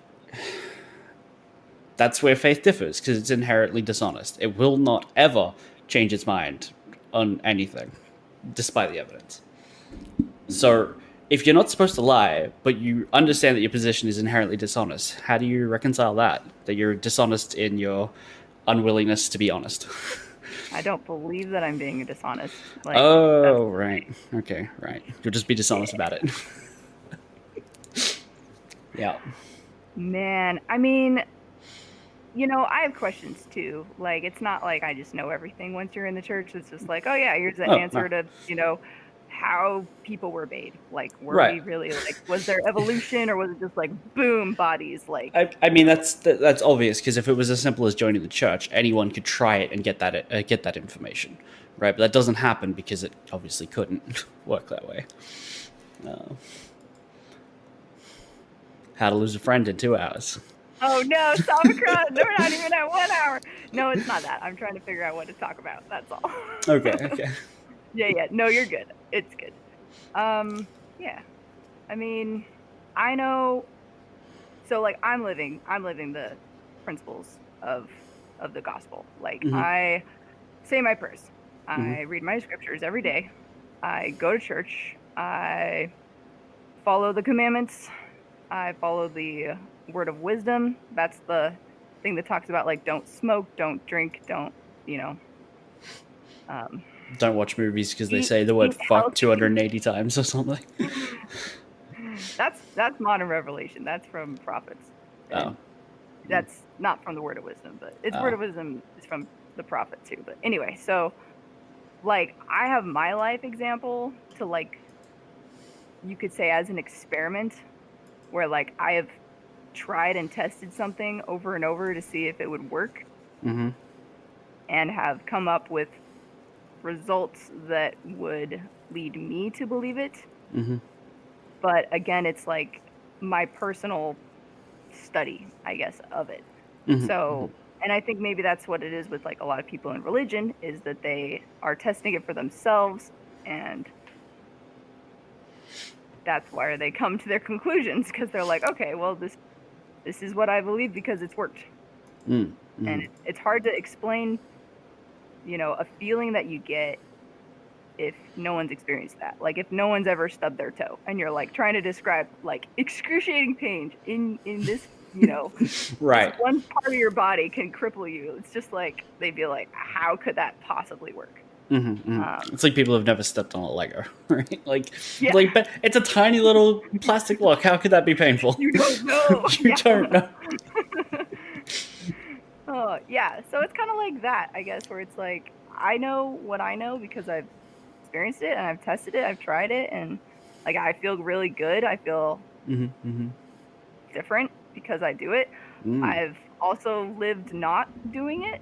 that's where faith differs, because it's inherently dishonest. It will not ever change its mind on anything, despite the evidence. So, if you're not supposed to lie, but you understand that your position is inherently dishonest, how do you reconcile that you're dishonest in your unwillingness to be honest? I don't believe that I'm being dishonest. Like, right. Okay, right. You'll just be dishonest about it. Yeah. Man, I mean, I have questions too. Like, it's not like I just know everything once you're in the church. It's just like, oh yeah, here's the answer to, how people were made. Like, were we really, like, was there evolution, or was it just like, boom, bodies? Like, I mean, that's obvious, because if it was as simple as joining the church, anyone could try it and get that information, right? But that doesn't happen because it obviously couldn't work that way. How to lose a friend in 2 hours. Oh no, Omicron! We're not even at 1 hour. No, it's not that. I'm trying to figure out what to talk about. That's all. Okay. Yeah. No, you're good. It's good. Yeah. I mean, I know. So, like, I'm living the principles of the gospel. Like, I say my prayers. I read my scriptures every day. I go to church. I follow the commandments. I follow the word of wisdom. That's the thing that talks about, like, don't smoke, don't drink, don't watch movies because they say the word fuck 280 times or something. That's modern revelation. That's from prophets. That's not from the word of wisdom, but it's word of wisdom is from the prophet too. But anyway, so, like, I have my life example to, like, you could say, as an experiment, where like I have tried and tested something over and over to see if it would work, Mm-hmm. and have come up with results that would lead me to believe it. Mm-hmm. But again, it's like my personal study, I guess, of it. Mm-hmm. So, and I think maybe that's what it is with like a lot of people in religion, is that they are testing it for themselves, and that's why they come to their conclusions, because they're like, okay, well, this is what I believe because it's worked. Mm-hmm. And it's hard to explain, a feeling that you get if no one's experienced that. Like if no one's ever stubbed their toe and you're like trying to describe like excruciating pain in this, Right. this one part of your body can cripple you. It's just like, they'd be like, how could that possibly work? Mm-hmm. It's like people have never stepped on a Lego, right? Like, Yeah. but it's a tiny little plastic block. How could that be painful? You don't know. You don't know. Oh, yeah. So it's kind of like that, I guess, where it's like, I know what I know because I've experienced it and I've tested it, I've tried it, and like I feel really good. I feel different because I do it. I've also lived not doing it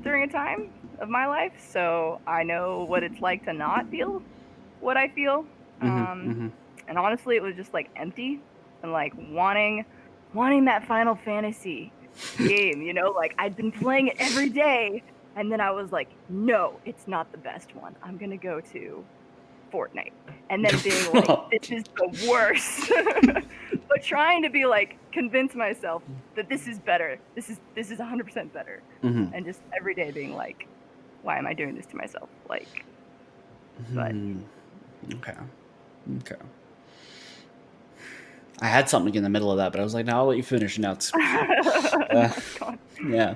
during a time of my life, so I know what it's like to not feel what I feel. And honestly, it was just like empty and like wanting that Final Fantasy game, like I'd been playing it every day, and then I was like, no, it's not the best one. I'm gonna go to Fortnite, and then being like, this is the worst. But trying to be like, convince myself that this is better. This is 100% better. And just every day being like, why am I doing this to myself? Like, but okay. I had something in the middle of that, but I was like, no, I'll let you finish now. It's yeah.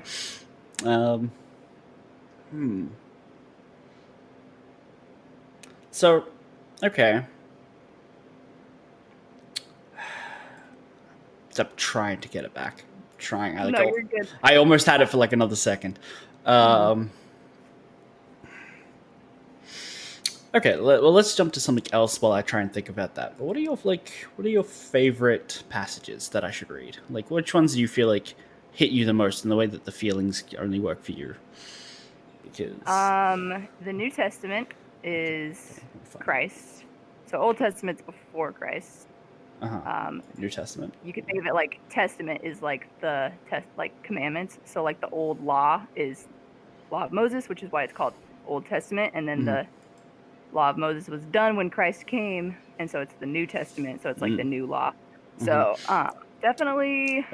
So, okay. Stop trying to get it back. You're good. I almost had it for like another second. Okay, well, let's jump to something else while I try and think about that. But what are your favorite passages that I should read? Like, which ones do you feel like hit you the most in the way that the feelings only work for you? Because the New Testament is Christ. So Old Testament's before Christ. New Testament. You could think of it like Testament is like the commandments. So like the old law is law of Moses, which is why it's called Old Testament, and then the law of Moses was done when Christ came, and so it's the New Testament. So it's like the new law. So definitely.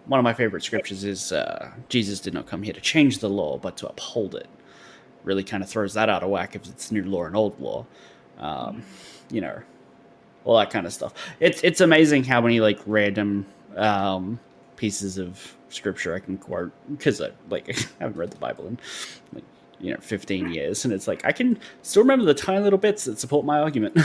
One of my favorite scriptures is Jesus did not come here to change the law, but to uphold it. Really kind of throws that out of whack if it's new law and old law. All that kind of stuff. It's amazing how many like random pieces of scripture I can quote, because I haven't read the Bible in 15 years, and it's like I can still remember the tiny little bits that support my argument.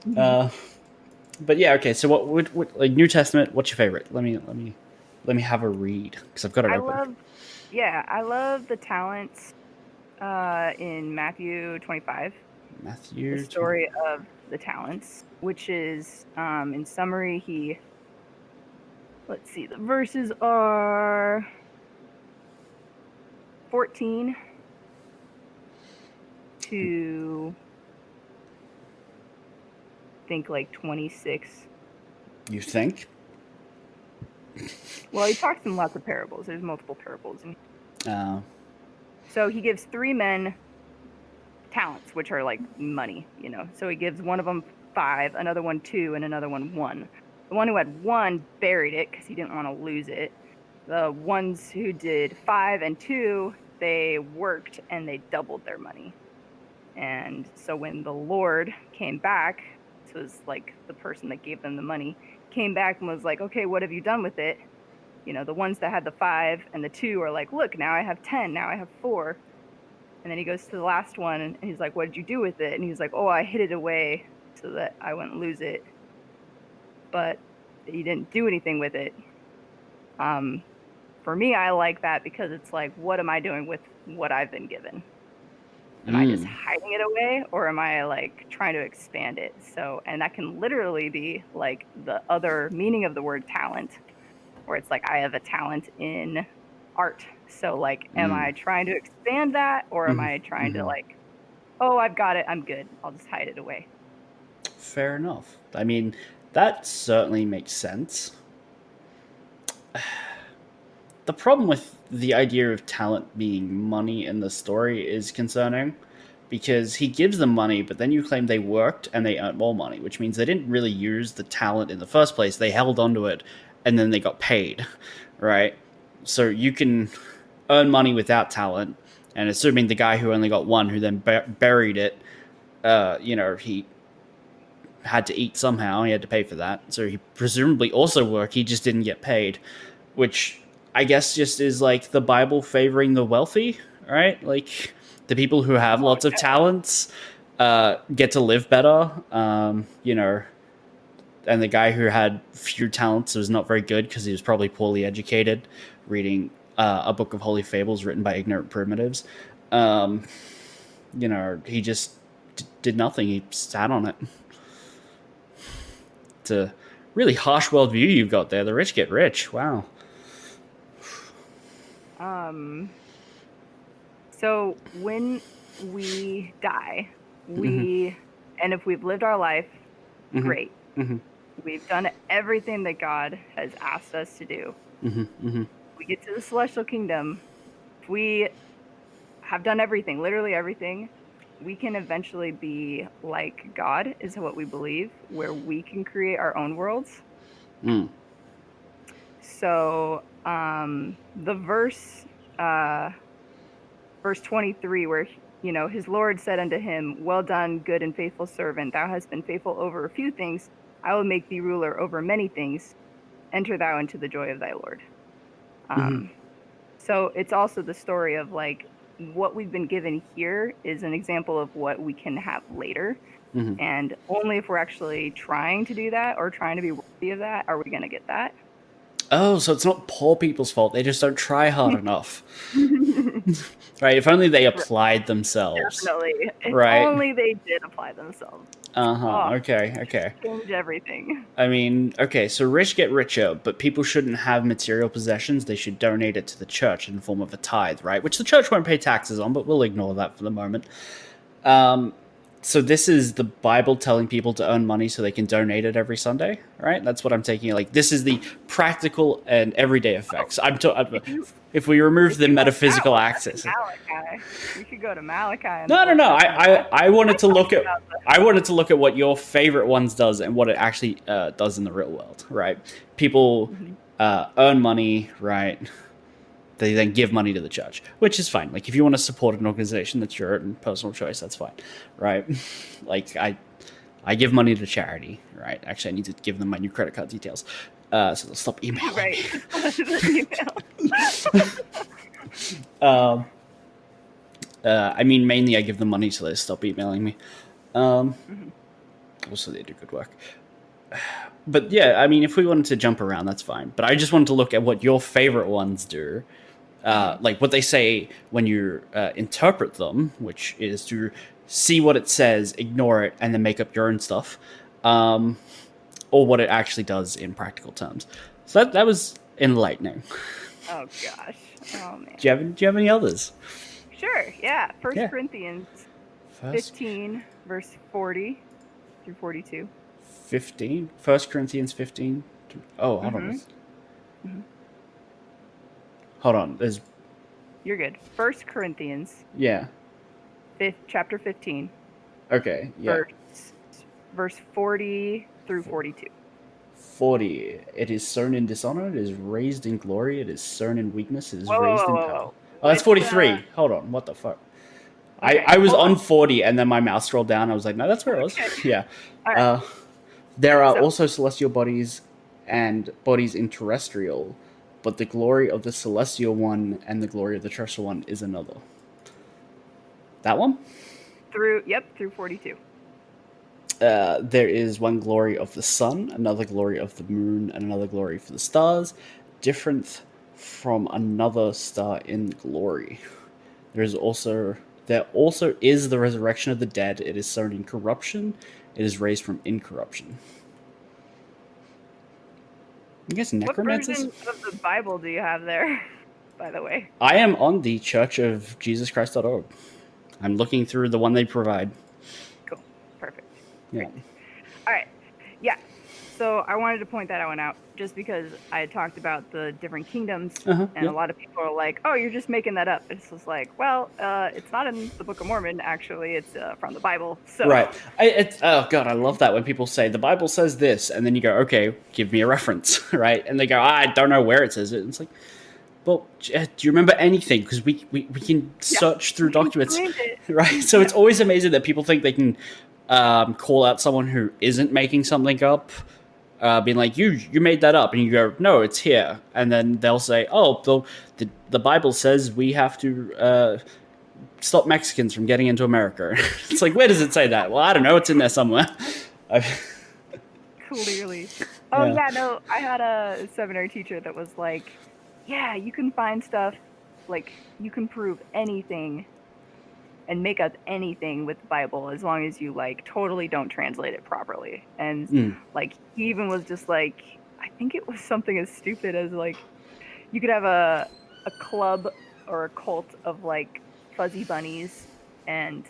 But yeah, okay. So what like New Testament? What's your favorite? Let me have a read, because I've got it open. I love the talents in Matthew 25. The story of the talents, which is, in summary, let's see, the verses are 14 to, I think, like 26. You think? Well, he talks in lots of parables. There's multiple parables. So he gives 3 men talents, which are like money, So he gives one of them 5, another one 2, and another one 1. The one who had 1 buried it because he didn't want to lose it. The ones who did 5 and 2, they worked and they doubled their money. And so when the Lord came back, this was like the person that gave them the money, came back and was like, okay, what have you done with it? The ones that had the 5 and the 2 are like, look, now I have 10, now I have 4. And then he goes to the last one and he's like, what did you do with it? And he's like, oh, I hid it away so that I wouldn't lose it. But he didn't do anything with it. For me, I like that because it's like, what am I doing with what I've been given? Am I just hiding it away, or am I like trying to expand it? So, and that can literally be like the other meaning of the word talent, where it's like I have a talent in art. So like, am I trying to expand that, or am I trying to like, oh, I've got it, I'm good, I'll just hide it away? Fair enough. I mean, that certainly makes sense. The problem with the idea of talent being money in the story is concerning, because he gives them money, but then you claim they worked and they earned more money, which means they didn't really use the talent in the first place. They held onto it and then they got paid, right? So you can earn money without talent, and assuming the guy who only got one, who then buried it, he had to eat somehow. He had to pay for that. So he presumably also worked. He just didn't get paid, which I guess just is like the Bible favoring the wealthy, right? Like the people who have lots of talents get to live better, and the guy who had few talents was not very good because he was probably poorly educated, reading a book of holy fables written by ignorant primitives. He just did nothing. He sat on it. It's a really harsh worldview you've got there. The rich get rich. Wow. So when we die, and if we've lived our life, great. We've done everything that God has asked us to do. We get to the celestial kingdom. If we have done everything, literally everything, we can eventually be like God, is what we believe, where we can create our own worlds. So the verse 23, where his Lord said unto him, well done, good and faithful servant, thou hast been faithful over a few things, I will make thee ruler over many things, enter thou into the joy of thy Lord. So it's also the story of like what we've been given here is an example of what we can have later. And only if we're actually trying to do that or trying to be worthy of that are we going to get that. Oh, so it's not poor people's fault. They just don't try hard enough. Right? If only they applied themselves. Definitely. If right? only they did apply themselves. Okay. Change everything. I mean, okay, so rich get richer, but people shouldn't have material possessions. They should donate it to the church in the form of a tithe, right? Which the church won't pay taxes on, but we'll ignore that for the moment. So this is the Bible telling people to earn money so they can donate it every Sunday, right? That's what I'm taking. Like, this is the practical and everyday effects. If we remove the metaphysical axis. Malachi. We could go to Malachi. No. I wanted to look at what your favorite ones does and what it actually does in the real world, right? People earn money, right? They then give money to the church, which is fine. Like, if you want to support an organization, that's your personal choice. That's fine, right? Like, I give money to charity, right? Actually, I need to give them my new credit card details, so they'll stop emailing. Right. I mean, mainly I give them money so they stop emailing me. Also, they do good work. But yeah, I mean, if we wanted to jump around, that's fine. But I just wanted to look at what your favorite ones do. Like what they say when you interpret them, which is to see what it says, ignore it, and then make up your own stuff, or what it actually does in practical terms. So that was enlightening. Oh gosh, oh man. Do you have any others? Sure, yeah. First Corinthians 15, verse 40 through 42. 15? 1 Corinthians 15? Oh, hold on. Hold on. You're good. 1 Corinthians. Yeah. Chapter 15. Okay, yeah. Verse 40 through 42. 40. It is sown in dishonor. It is raised in glory. It is sown in weakness. It is raised in power. Oh, that's 43. Hold on. What the fuck? Okay, I was on 40, and then my mouse scrolled down. I was like, no, that's where it was. Yeah. Right. There are also celestial bodies and bodies in terrestrial, but the glory of the celestial one and the glory of the terrestrial one is another. That one? Through 42. There is one glory of the sun, another glory of the moon, and another glory for the stars, different from another star in glory. There There also is the resurrection of the dead. It is sown in corruption. It is raised from incorruption. You guys necromancers? What version of the Bible do you have there, by the way? I am on the churchofjesuschrist.org. I'm looking through the one they provide. Cool. Perfect. Yeah. Great. All right. Yeah. So I wanted to point that one out just because I had talked about the different kingdoms, and a lot of people are like, "Oh, you're just making that up." It's just like, well, it's not in the Book of Mormon. Actually, it's from the Bible. So Right. Oh god, I love that when people say the Bible says this, and then you go, "Okay, give me a reference," right? And they go, "I don't know where it says it." And it's like, well, do you remember anything? Because we can search through documents, right? So it's always amazing that people think they can call out someone who isn't making something up, being like, you made that up, and you go, no, it's here. And then they'll say, oh, the Bible says we have to stop Mexicans from getting into America. It's like, where does it say that? Well, I don't know. It's in there somewhere. Clearly. Oh, yeah, no, I had a seminary teacher that was like, yeah, you can find stuff, like, you can prove anything and make up anything with the Bible as long as you, like, totally don't translate it properly. And, like, he even was just like, I think it was something as stupid as, like, you could have a club or a cult of, like, fuzzy bunnies, and,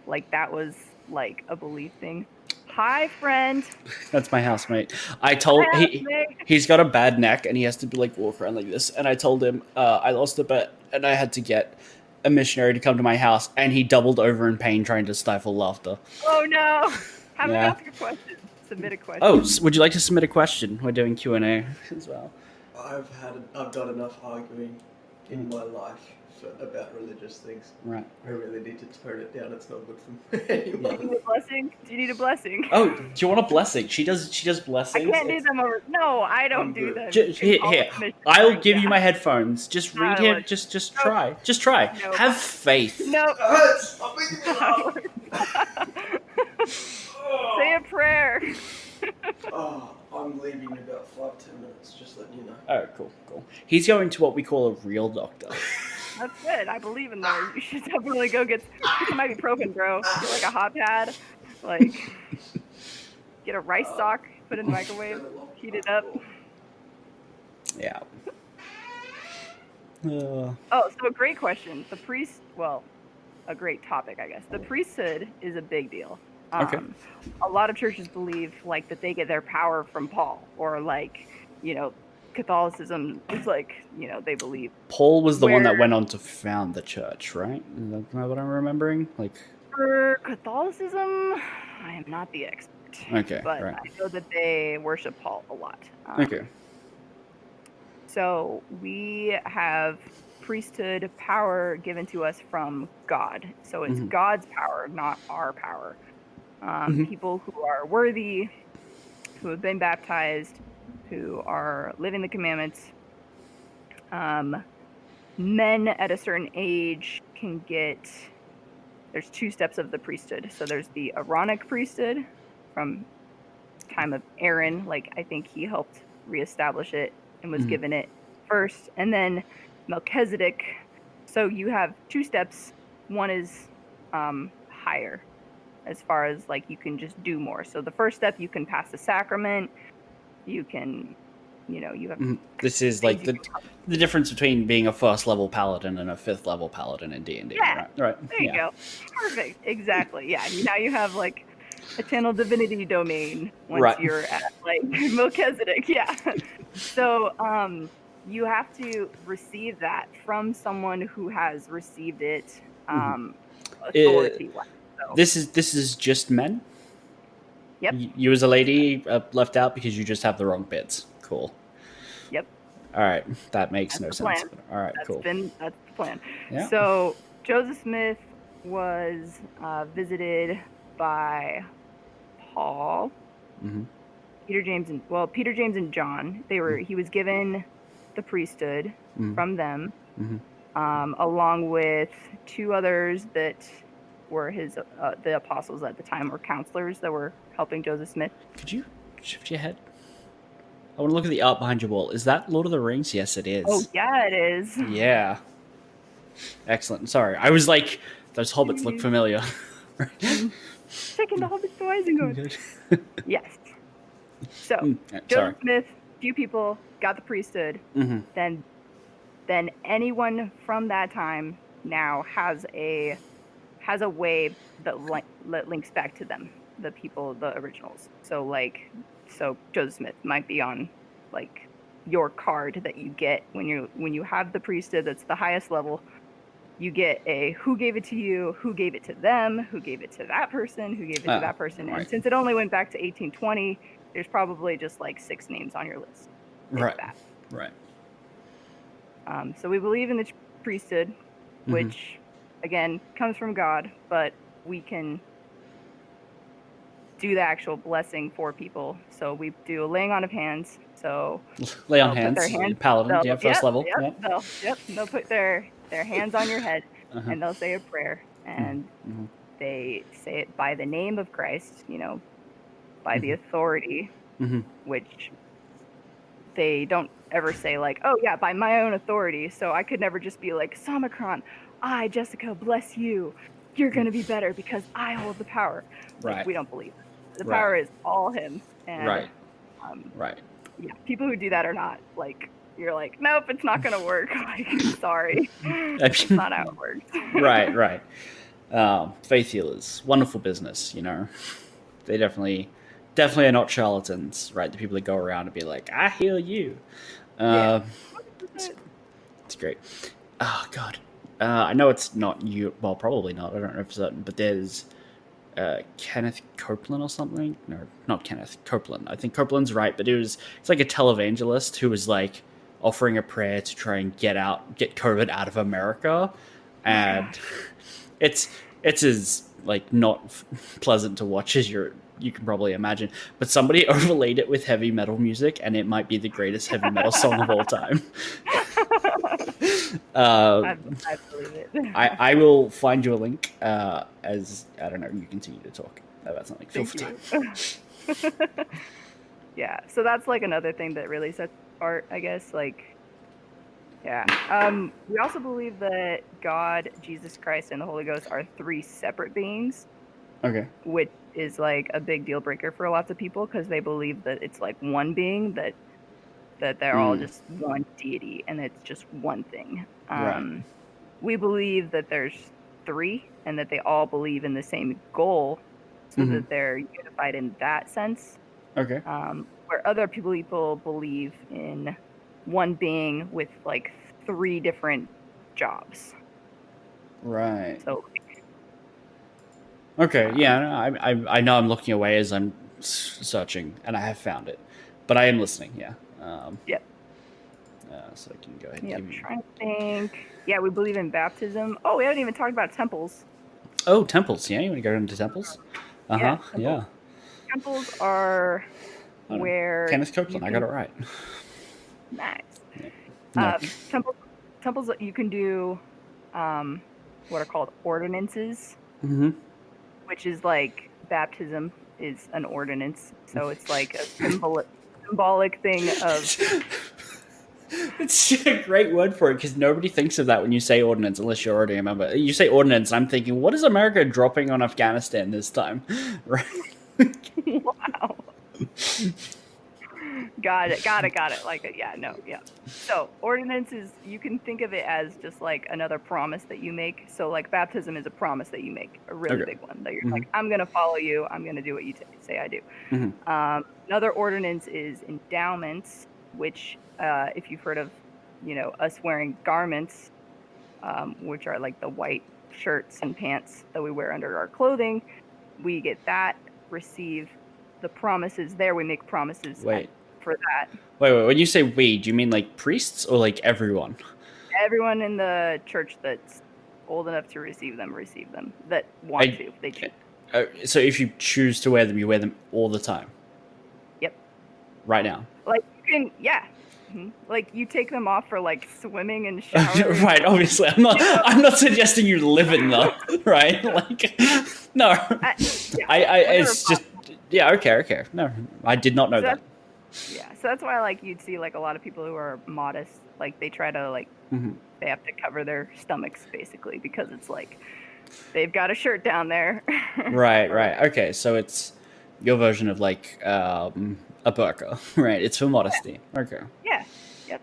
like, that was, like, a belief thing. Hi, friend. That's my housemate. He's got a bad neck and he has to be like walk around like this. And I told him I lost a bet and I had to get a missionary to come to my house, and he doubled over in pain trying to stifle laughter. Oh no! Have me ask a question. Submit a question. Oh, would you like to submit a question? We're doing Q&A as well. I've done enough arguing in my life about religious things. Right. I really need to tone it down. It's not good for anyone. Do you need a blessing? Do you need a blessing? Oh, do you want a blessing? She does blessings. I can't do them over. No, I don't do them. Here. I'll give you my headphones. Just read here. Just try. Just try. No. Have faith. No. Say a prayer. I'm leaving in about 5-10 minutes. Just letting you know. Oh, cool. He's going to what we call a real doctor. That's good. I believe in those. You should definitely go get some ibuprofen, bro. Get like a hot pad. Like, get a rice sock, put it in the microwave, heat it up. Yeah. So a great question. A great topic, I guess. The priesthood is a big deal. Okay. A lot of churches believe like that they get their power from Paul, or like, Catholicism is like, they believe Paul was the one that went on to found the church, right? Is that what I'm remembering? Like, for Catholicism, I am not the expert. Okay, but right. I know that they worship Paul a lot. Okay. So we have priesthood power given to us from God. So it's God's power, not our power. People who are worthy, who have been baptized, who are living the commandments. Men at a certain age can get, there's 2 steps of the priesthood. So there's the Aaronic priesthood from time of Aaron. Like, I think he helped reestablish it and was given it first. And then Melchizedek. So you have 2 steps. One is higher, as far as like you can just do more. So the first step, you can pass the sacrament. You can, you have. This is like the difference between being a 1st level paladin and a 5th level paladin in D&D. Yeah. Right. There you go. Perfect. Exactly. Yeah. Now you have like a channel divinity domain once you're at like Melchizedek. Yeah. So you have to receive that from someone who has received it authority-wise. So. This is just men? Yep. You as a lady left out because you just have the wrong bits. Cool. Yep. All right. That makes no sense. All right, cool. That's the plan. Yeah. So Joseph Smith was visited by Paul, Peter James and John. He was given the priesthood from them, along with 2 others that were the apostles at the time, or counselors that were helping Joseph Smith. Could you shift your head? I want to look at the art behind your wall. Is that Lord of the Rings? Yes, it is. Oh, yeah, it is. Yeah. Excellent. Sorry. I was like, those hobbits look familiar. Checking the hobbits to Isengard. Yes. So Sorry. Joseph Smith, few people got the priesthood. Then anyone from that time now has a way that links back to them, the people, the originals. So Joseph Smith might be on like your card that you get when you have the priesthood. That's the highest level. You get a who gave it to you, who gave it to them, who gave it to that person, who gave it to that person. Right. And since it only went back to 1820, there's probably just like 6 names on your list. Right. That. Right. So we believe in the priesthood, which again comes from God, but we can do the actual blessing for people. So we do a laying on of hands. So lay on hands, paladin, first level. They'll put their hands on your head and they'll say a prayer, and they say it by the name of Christ, by the authority, which they don't ever say like, oh yeah, by my own authority. So I could never just be like, Samacron, I, Jessica, bless you. You're going to be better because I hold the power. Like, we don't believe it. The power is all him. And, yeah, people who do that are not like, you're like, nope, it's not going to work. Like, sorry. That's not how it works. Right. Faith healers, wonderful business, They definitely are not charlatans, right? The people that go around and be like, I heal you. It's great. Oh, God. I know it's not you. Well, probably not. I don't know for certain. But there's Kenneth Copeland or something. No, not Kenneth. Copeland. I think Copeland's right. But it's like a televangelist who was like offering a prayer to try and get COVID out of America. And it's as like not pleasant to watch as you can probably imagine, but somebody overlaid it with heavy metal music, and it might be the greatest heavy metal song of all time. I believe it. I will find you a link as, I don't know, you continue to talk about something. Feel free. Yeah, so that's like another thing that really sets apart, I guess. Like, yeah. We also believe that God, Jesus Christ, and the Holy Ghost are 3 separate beings. Okay. Which is like a big deal breaker for lots of people because they believe that it's like one being, that they're all just one deity and it's just one thing. Right. We believe that there's 3 and that they all believe in the same goal, so that they're unified in that sense. Okay. Where other people believe in one being with like 3 different jobs. Right. So. Okay, yeah, I know I'm looking away as I'm searching, and I have found it, but I am listening. Yeah. Yep. So I can go ahead. I'm trying to think. Yeah, we believe in baptism. Oh, we haven't even talked about temples. Oh, temples. Yeah, you want to go into temples? Yeah. Temples are where Kenneth Copeland. I got it right. Nice. Temples that you can do, what are called ordinances. Which is like baptism is an ordinance, so it's like a symbolic thing of. It's a great word for it because nobody thinks of that when you say ordinance, unless you're already a member. You say ordinance, I'm thinking, what is America dropping on Afghanistan this time? Right? Wow. Got it. Like, yeah. So ordinances, you can think of it as just like another promise that you make. So like baptism is a promise that you make, a really big one that you're like, I'm going to follow you. I'm going to do what you say I do. Another ordinance is endowments, which if you've heard of, us wearing garments, which are like the white shirts and pants that we wear under our clothing, we get that, receive the promises there. We make promises for that. Wait. When you say we, do you mean like priests or like everyone? Everyone in the church that's old enough to receive them. That want to, they choose. So if you choose to wear them, you wear them all the time? Yep. Right now? Like you can, yeah. Like you take them off for like swimming and showering. Right, obviously. I'm not suggesting you live in them, right? Like, no. It's just, yeah, okay. No, I did not know that. Yeah, so that's why like you'd see like a lot of people who are modest, like they try to like they have to cover their stomachs basically because it's like they've got a shirt down there. Right, right. Okay, so it's your version of like a burqa, right? It's for modesty. Okay. Yeah. Yep.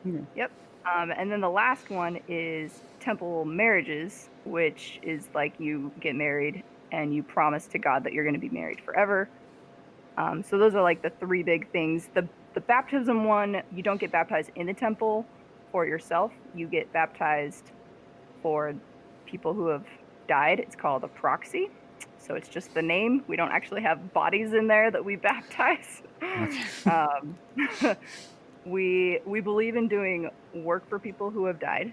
Okay. Yep. And then the last one is temple marriages, which is like you get married and you promise to God that you're going to be married forever. So those are like the three big things. The baptism one, you don't get baptized in the temple for yourself. You get baptized for people who have died. It's called a proxy. So it's just the name. We don't actually have bodies in there that we baptize. Okay. We believe in doing work for people who have died.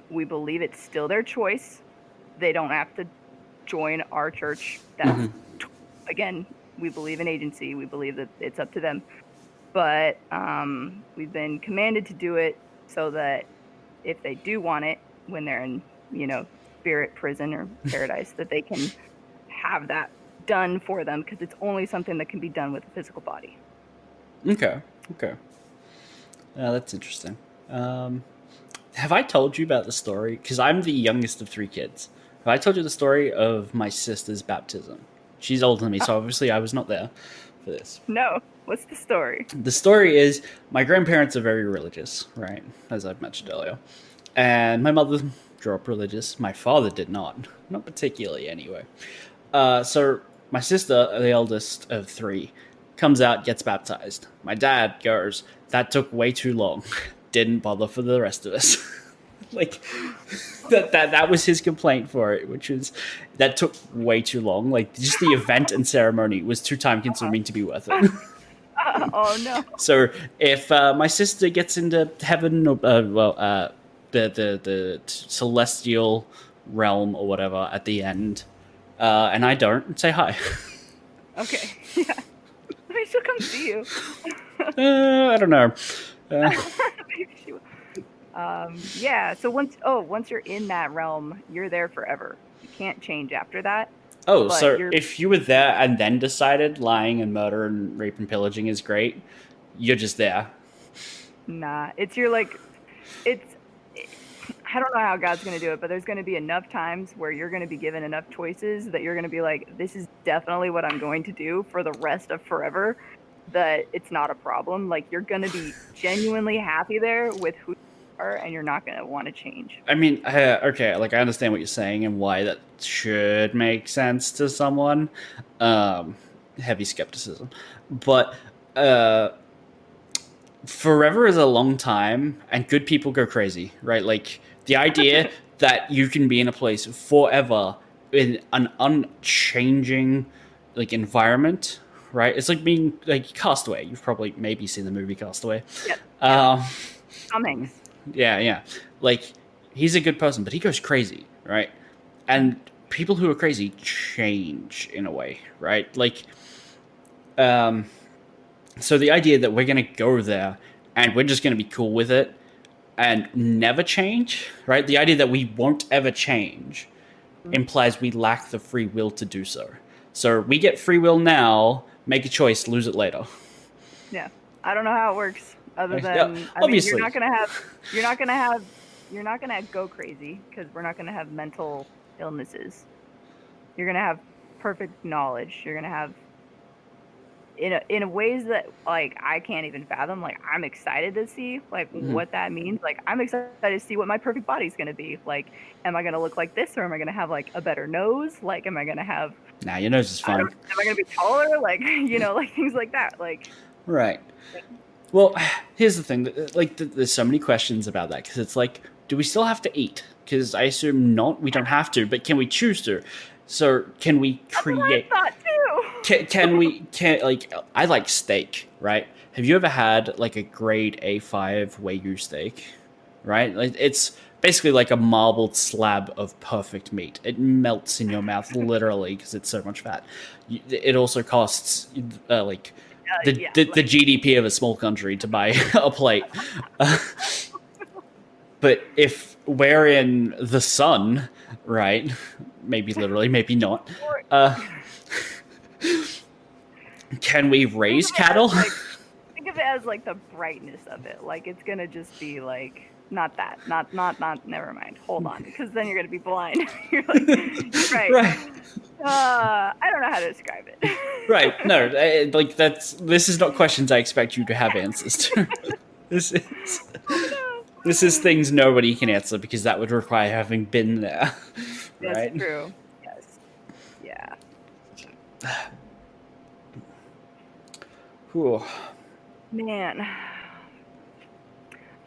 We believe it's still their choice. They don't have to join our church. That's again, we believe in agency. We believe that it's up to them. But we've been commanded to do it so that if they do want it when they're in, spirit prison or paradise, that they can have that done for them, because it's only something that can be done with a physical body. Okay. Okay. That's interesting. Have I told you about the story? Because I'm the youngest of three kids. Have I told you the story of my sister's baptism? She's older than me, so obviously I was not there for this. No. What's the story? The story is my grandparents are very religious, right? As I've mentioned earlier. And my mother grew up religious. My father did not. Not particularly, anyway. So my sister, the eldest of three, comes out, gets baptized. My dad goes, that took way too long. Didn't bother for the rest of us. Like, that was his complaint for it, which was that took way too long. Like, just the event and ceremony was too time consuming to be worth it. Oh no. So if my sister gets into heaven, the celestial realm or whatever at the end, and I don't, say hi. Okay. Yeah. Maybe she'll come see you. I don't know. Maybe she will. Yeah. So once you're in that realm, you're there forever. You can't change after that. Oh, But so you're- if you were there and then decided lying and murder and rape and pillaging is great, you're just there. Nah, it's I don't know how God's going to do it, but there's going to be enough times where you're going to be given enough choices that you're going to be like, this is definitely what I'm going to do for the rest of forever, that it's not a problem. Like, you're going to be genuinely happy there with who you are, and you're not going to want to change. I mean, okay, like I understand what you're saying and why that should make sense to someone. Heavy skepticism, but forever is a long time, and good people go crazy, right? Like the idea that you can be in a place forever in an unchanging like environment, right? It's like being like Castaway. You've probably maybe seen the movie Castaway. Yep. Tom Hanks. Yeah. Like, he's a good person, but he goes crazy, right? And people who are crazy change in a way, right? Like, so the idea that we're going to go there and we're just going to be cool with it and never change, right? The idea that we won't ever change implies we lack the free will to do so. So we get free will now, make a choice, lose it later. Yeah. I don't know how it works other than, Yeah, I mean, obviously. you're not going to go crazy, because we're not going to have mental illnesses. You're going to have perfect knowledge. You're going to have in ways that like I can't even fathom. Like, I'm excited to see like what that means. Like, I'm excited to see what my perfect body's going to be. Like, am I going to look like this, or am I going to have like a better nose? Like, am I going to have Nah, your nose is fine. am I going to be taller? Like, like things like that. Like, Right. Well, here's the thing. Like, there's so many questions about that, because it's like, do we still have to eat? Because I assume not. We don't have to, but can we choose to? So can we create? I thought too. Can like, I like steak, right? Have you ever had like a grade A5 Wagyu steak? Right, like it's basically like a marbled slab of perfect meat. It melts in your mouth literally because it's so much fat. It also costs like the GDP of a small country to buy a plate. But if we're in the sun, right? Maybe literally, maybe not. Can we raise cattle? Think of it as like the brightness of it. Like, it's gonna just be like not that. Not. Never mind. Hold on, because then you're gonna be blind. You're like, right. Right. I don't know how to describe it. Right. No, like this is not questions I expect you to have answers to. This is things nobody can answer because that would require having been there. Right? That's true. Yes. Yeah. Cool. Man,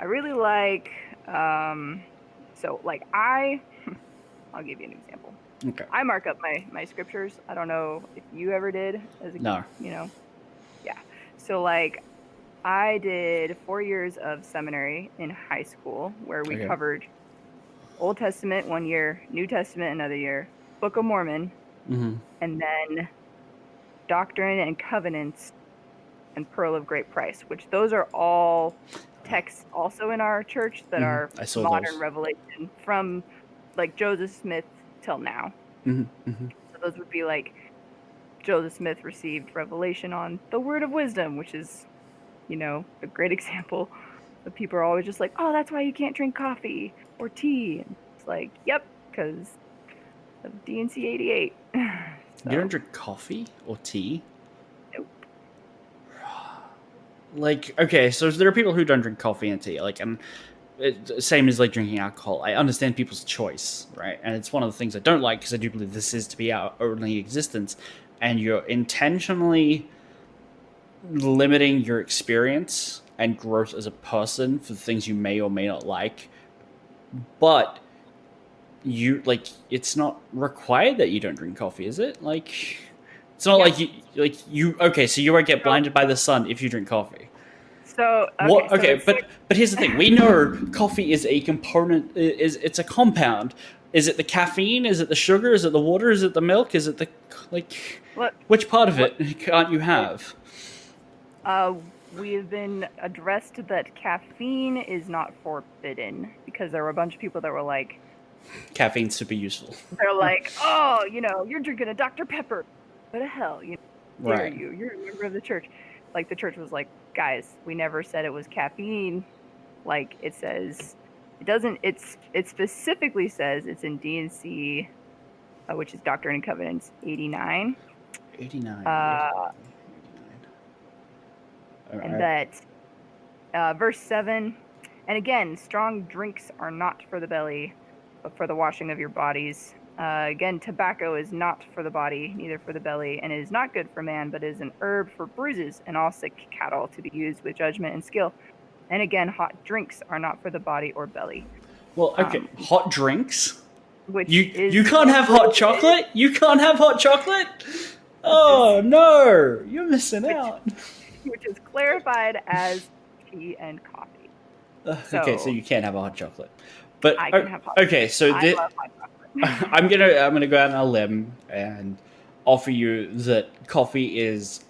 I really like. So like I'll give you an example. Okay. I mark up my scriptures. I don't know if you ever did as a No. Yeah. So like I did 4 years of seminary in high school where we Okay. covered Old Testament 1 year, New Testament another year, Book of Mormon, Mm-hmm. and then Doctrine and Covenants and Pearl of Great Price, which those are all texts also in our church that are I saw modern those. revelation from like Joseph Smith till now. Mm-hmm. Mm-hmm. So those would be like Joseph Smith received revelation on the word of wisdom, which is, a great example. But people are always just like, oh, that's why you can't drink coffee or tea. And it's like, yep, because of DNC 88. So, You don't drink coffee or tea? nope. Like, okay, so there are people who don't drink coffee and tea. Like, same as like drinking alcohol. I understand people's choice, right? And it's one of the things I don't like because I do believe this is to be our only existence, and you're intentionally limiting your experience and growth as a person for things you may or may not like. But it's not required that you don't drink coffee, is it? Like, it's not like you okay, so you won't get blinded by the sun if you drink coffee. So but here's the thing: we know coffee is a component. It's a compound. Is it the caffeine? Is it the sugar? Is it the water? Is it the milk? Is it the which part of it can't you have? We have been addressed that caffeine is not forbidden because there were a bunch of people that were like, caffeine's super useful. They're like, oh, you're drinking a Dr. Pepper. What the hell? Dare Right. you? You're a member of the church. Like the church was like, guys, we never said it was caffeine. Like it says, it doesn't. It specifically says it's in DNC, which is Doctrine and Covenants 89. 89. And that verse 7, and again, strong drinks are not for the belly, but for the washing of your bodies. Again, tobacco is not for the body, neither for the belly, and it is not good for man, but is an herb for bruises and all sick cattle to be used with judgment and skill. And again, hot drinks are not for the body or belly. Well, okay, hot drinks? Which you can't have hot chocolate? You can't have hot chocolate? Oh, no, you're missing out. Which is clarified as tea and coffee. Okay, so you can't have a hot chocolate. But I can have hot okay, so I love hot chocolate. I'm gonna go out on a limb and offer you that coffee is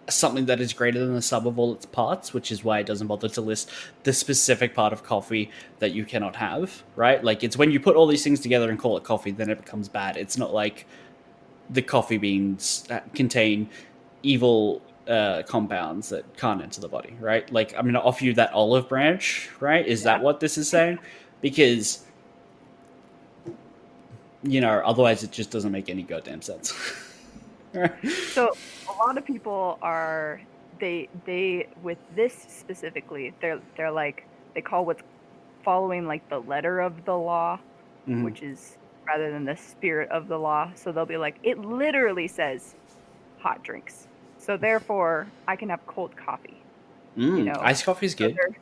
something that is greater than the sum of all its parts, which is why it doesn't bother to list the specific part of coffee that you cannot have, right? Like, it's when you put all these things together and call it coffee, then it becomes bad. It's not like the coffee beans that contain evil compounds that can't enter the body, right? Like, I'm going to offer you that olive branch, right? Is that what this is saying? Because, otherwise it just doesn't make any goddamn sense. So a lot of people are they with this specifically, they're like, they call what's following like the letter of the law, which is rather than the spirit of the law. So they'll be like, it literally says hot drinks. So therefore, I can have cold coffee. Iced coffee is good. So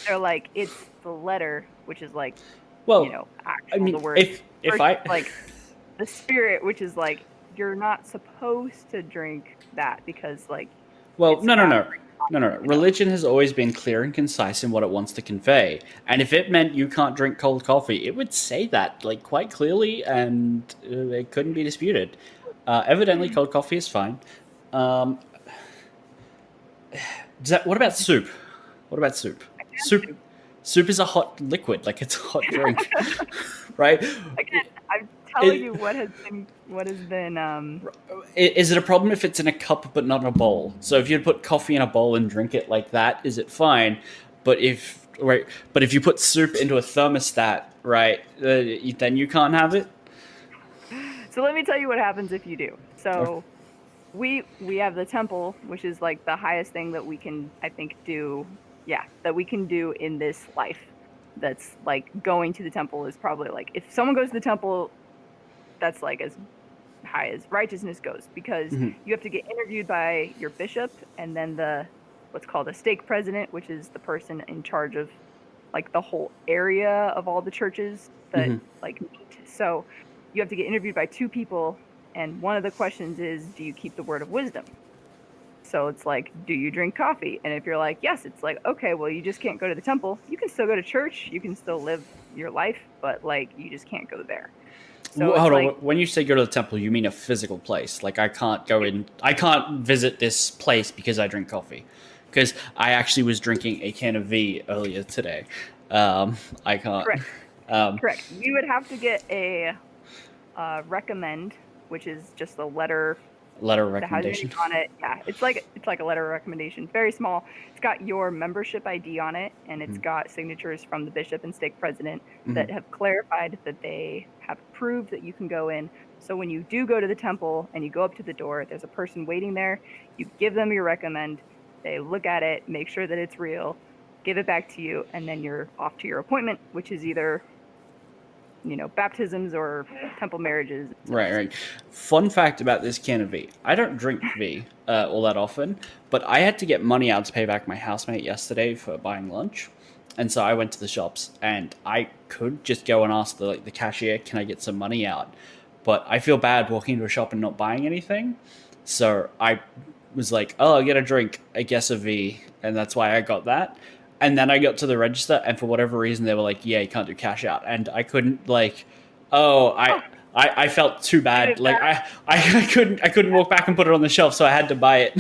they're like, it's the letter, which is like, Well, actual, the word. if I like the spirit, which is like, you're not supposed to drink that because like. Well, no. Religion has always been clear and concise in what it wants to convey. And if it meant you can't drink cold coffee, it would say that like quite clearly, and it couldn't be disputed. Evidently, cold coffee is fine. What about soup? What about soup? Soup is a hot liquid, like it's a hot drink, right? Again, I'm telling you what has been. Is it a problem if it's in a cup but not in a bowl? So if you put coffee in a bowl and drink it like that, is it fine? But if right? But if you put soup into a thermostat, right, then you can't have it. So let me tell you what happens if you do. So we have the temple, which is like the highest thing that we can, I think, do. Yeah, that we can do in this life. That's like going to the temple is probably like, if someone goes to the temple, that's like as high as righteousness goes, because Mhm. you have to get interviewed by your bishop and then the what's called a stake president, which is the person in charge of like the whole area of all the churches that Mhm. like meet. So you have to get interviewed by two people, and one of the questions is, do you keep the word of wisdom? So it's like, do you drink coffee? And if you're like, yes, it's like, okay, well, you just can't go to the temple. You can still go to church. You can still live your life, but like, you just can't go there. So it's Hold on. like, When you say go to the temple, you mean a physical place? Like I can't go in. I can't visit this place because I drink coffee. Because I actually was drinking a can of V earlier today. I can't. correct. Um, Correct. You would have to get a recommend, which is just a letter letter of that has your recommendation. name on it. Yeah, it's like a letter of recommendation. Very small. It's got your membership ID on it, and it's got signatures from the bishop and stake president that have clarified that they have proved that you can go in. So when you do go to the temple and you go up to the door, there's a person waiting there. You give them your recommend. They look at it, make sure that it's real, give it back to you, and then you're off to your appointment, which is either baptisms or temple marriages. Right. Fun fact about this can of V. I don't drink V all that often, but I had to get money out to pay back my housemate yesterday for buying lunch. And so I went to the shops, and I could just go and ask the cashier, can I get some money out? But I feel bad walking into a shop and not buying anything. So I was like, oh, I'll get a drink, I guess a V. And that's why I got that. And then I got to the register, and for whatever reason, they were like, yeah, you can't do cash out. And I couldn't, I felt too bad. Like I couldn't walk back and put it on the shelf, so I had to buy it.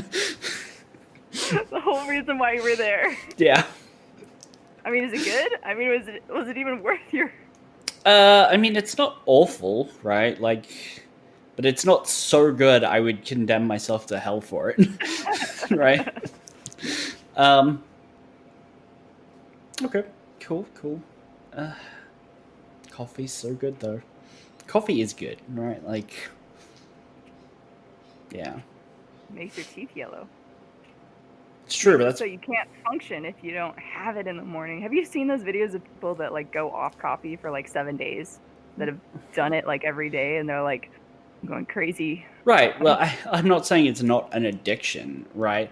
The whole reason why you were there. Yeah. I mean, is it good? I mean, was it even worth your? I mean, it's not awful, right? Like, but it's not so good I would condemn myself to hell for it, right? Okay, cool. Coffee's so good, though. Coffee is good, right? Like, yeah. Makes your teeth yellow. It's true, but that's... So you can't function if you don't have it in the morning. Have you seen those videos of people that like go off coffee for like 7 days, that have done it like every day, and they're like going crazy? Right. Well, I'm not saying it's not an addiction, right?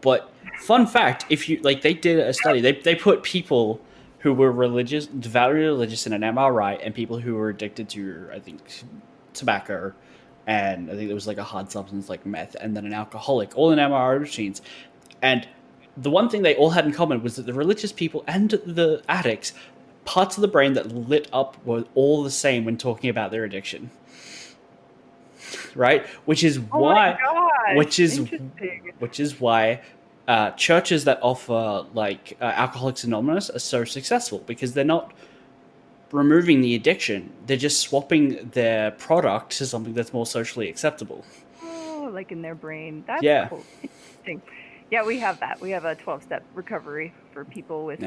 But fun fact, if you like, they did a study. They put people who were religious, devoutly religious, in an MRI, and people who were addicted to, I think, tobacco, and I think there was like a hard substance like meth, and then an alcoholic, all in MRI machines. And the one thing they all had in common was that the religious people and the addicts, parts of the brain that lit up were all the same when talking about their addiction. Right, which is why churches that offer like Alcoholics Anonymous are so successful, because they're not removing the addiction; they're just swapping their product to something that's more socially acceptable. Oh, like in their brain. That's cool. Interesting. Yeah, we have that. We have a 12-step recovery for people with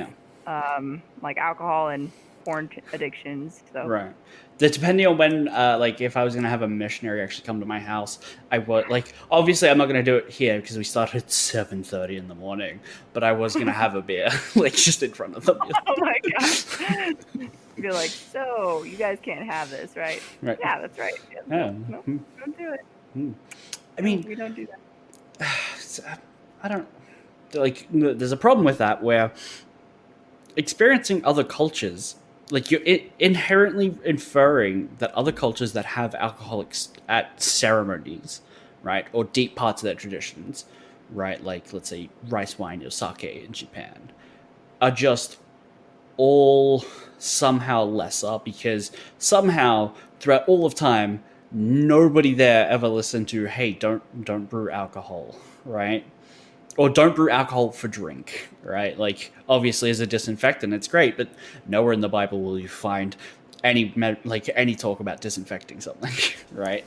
like alcohol and porn addictions. So right. Depending on when, like, if I was gonna have a missionary actually come to my house, I would like. Obviously, I'm not gonna do it here because we started at 7:30 in the morning. But I was gonna have a beer, like, just in front of them. Oh my gosh! You're like, so you guys can't have this, right? Right. Yeah, that's right. Yeah. No, don't do it. I mean, we don't do that. I don't like. There's a problem with that where experiencing other cultures, like, you're inherently inferring that other cultures that have alcoholics at ceremonies, right, or deep parts of their traditions, right, like let's say rice wine or sake in Japan, are just all somehow lesser, because somehow throughout all of time nobody there ever listened to, hey, don't brew alcohol, right? Or don't brew alcohol for drink, right? Like, obviously, as a disinfectant, it's great, but nowhere in the Bible will you find any talk about disinfecting something, right?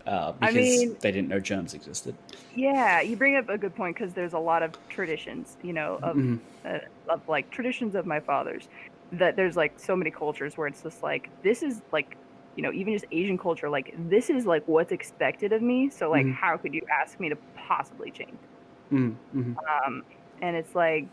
Because they didn't know germs existed. Yeah, you bring up a good point because there's a lot of traditions, of like traditions of my father's. That there's like so many cultures where it's just like this is like, even just Asian culture, like this is like what's expected of me. So like, Mm-hmm. how could you ask me to possibly change? Mm-hmm. And it's like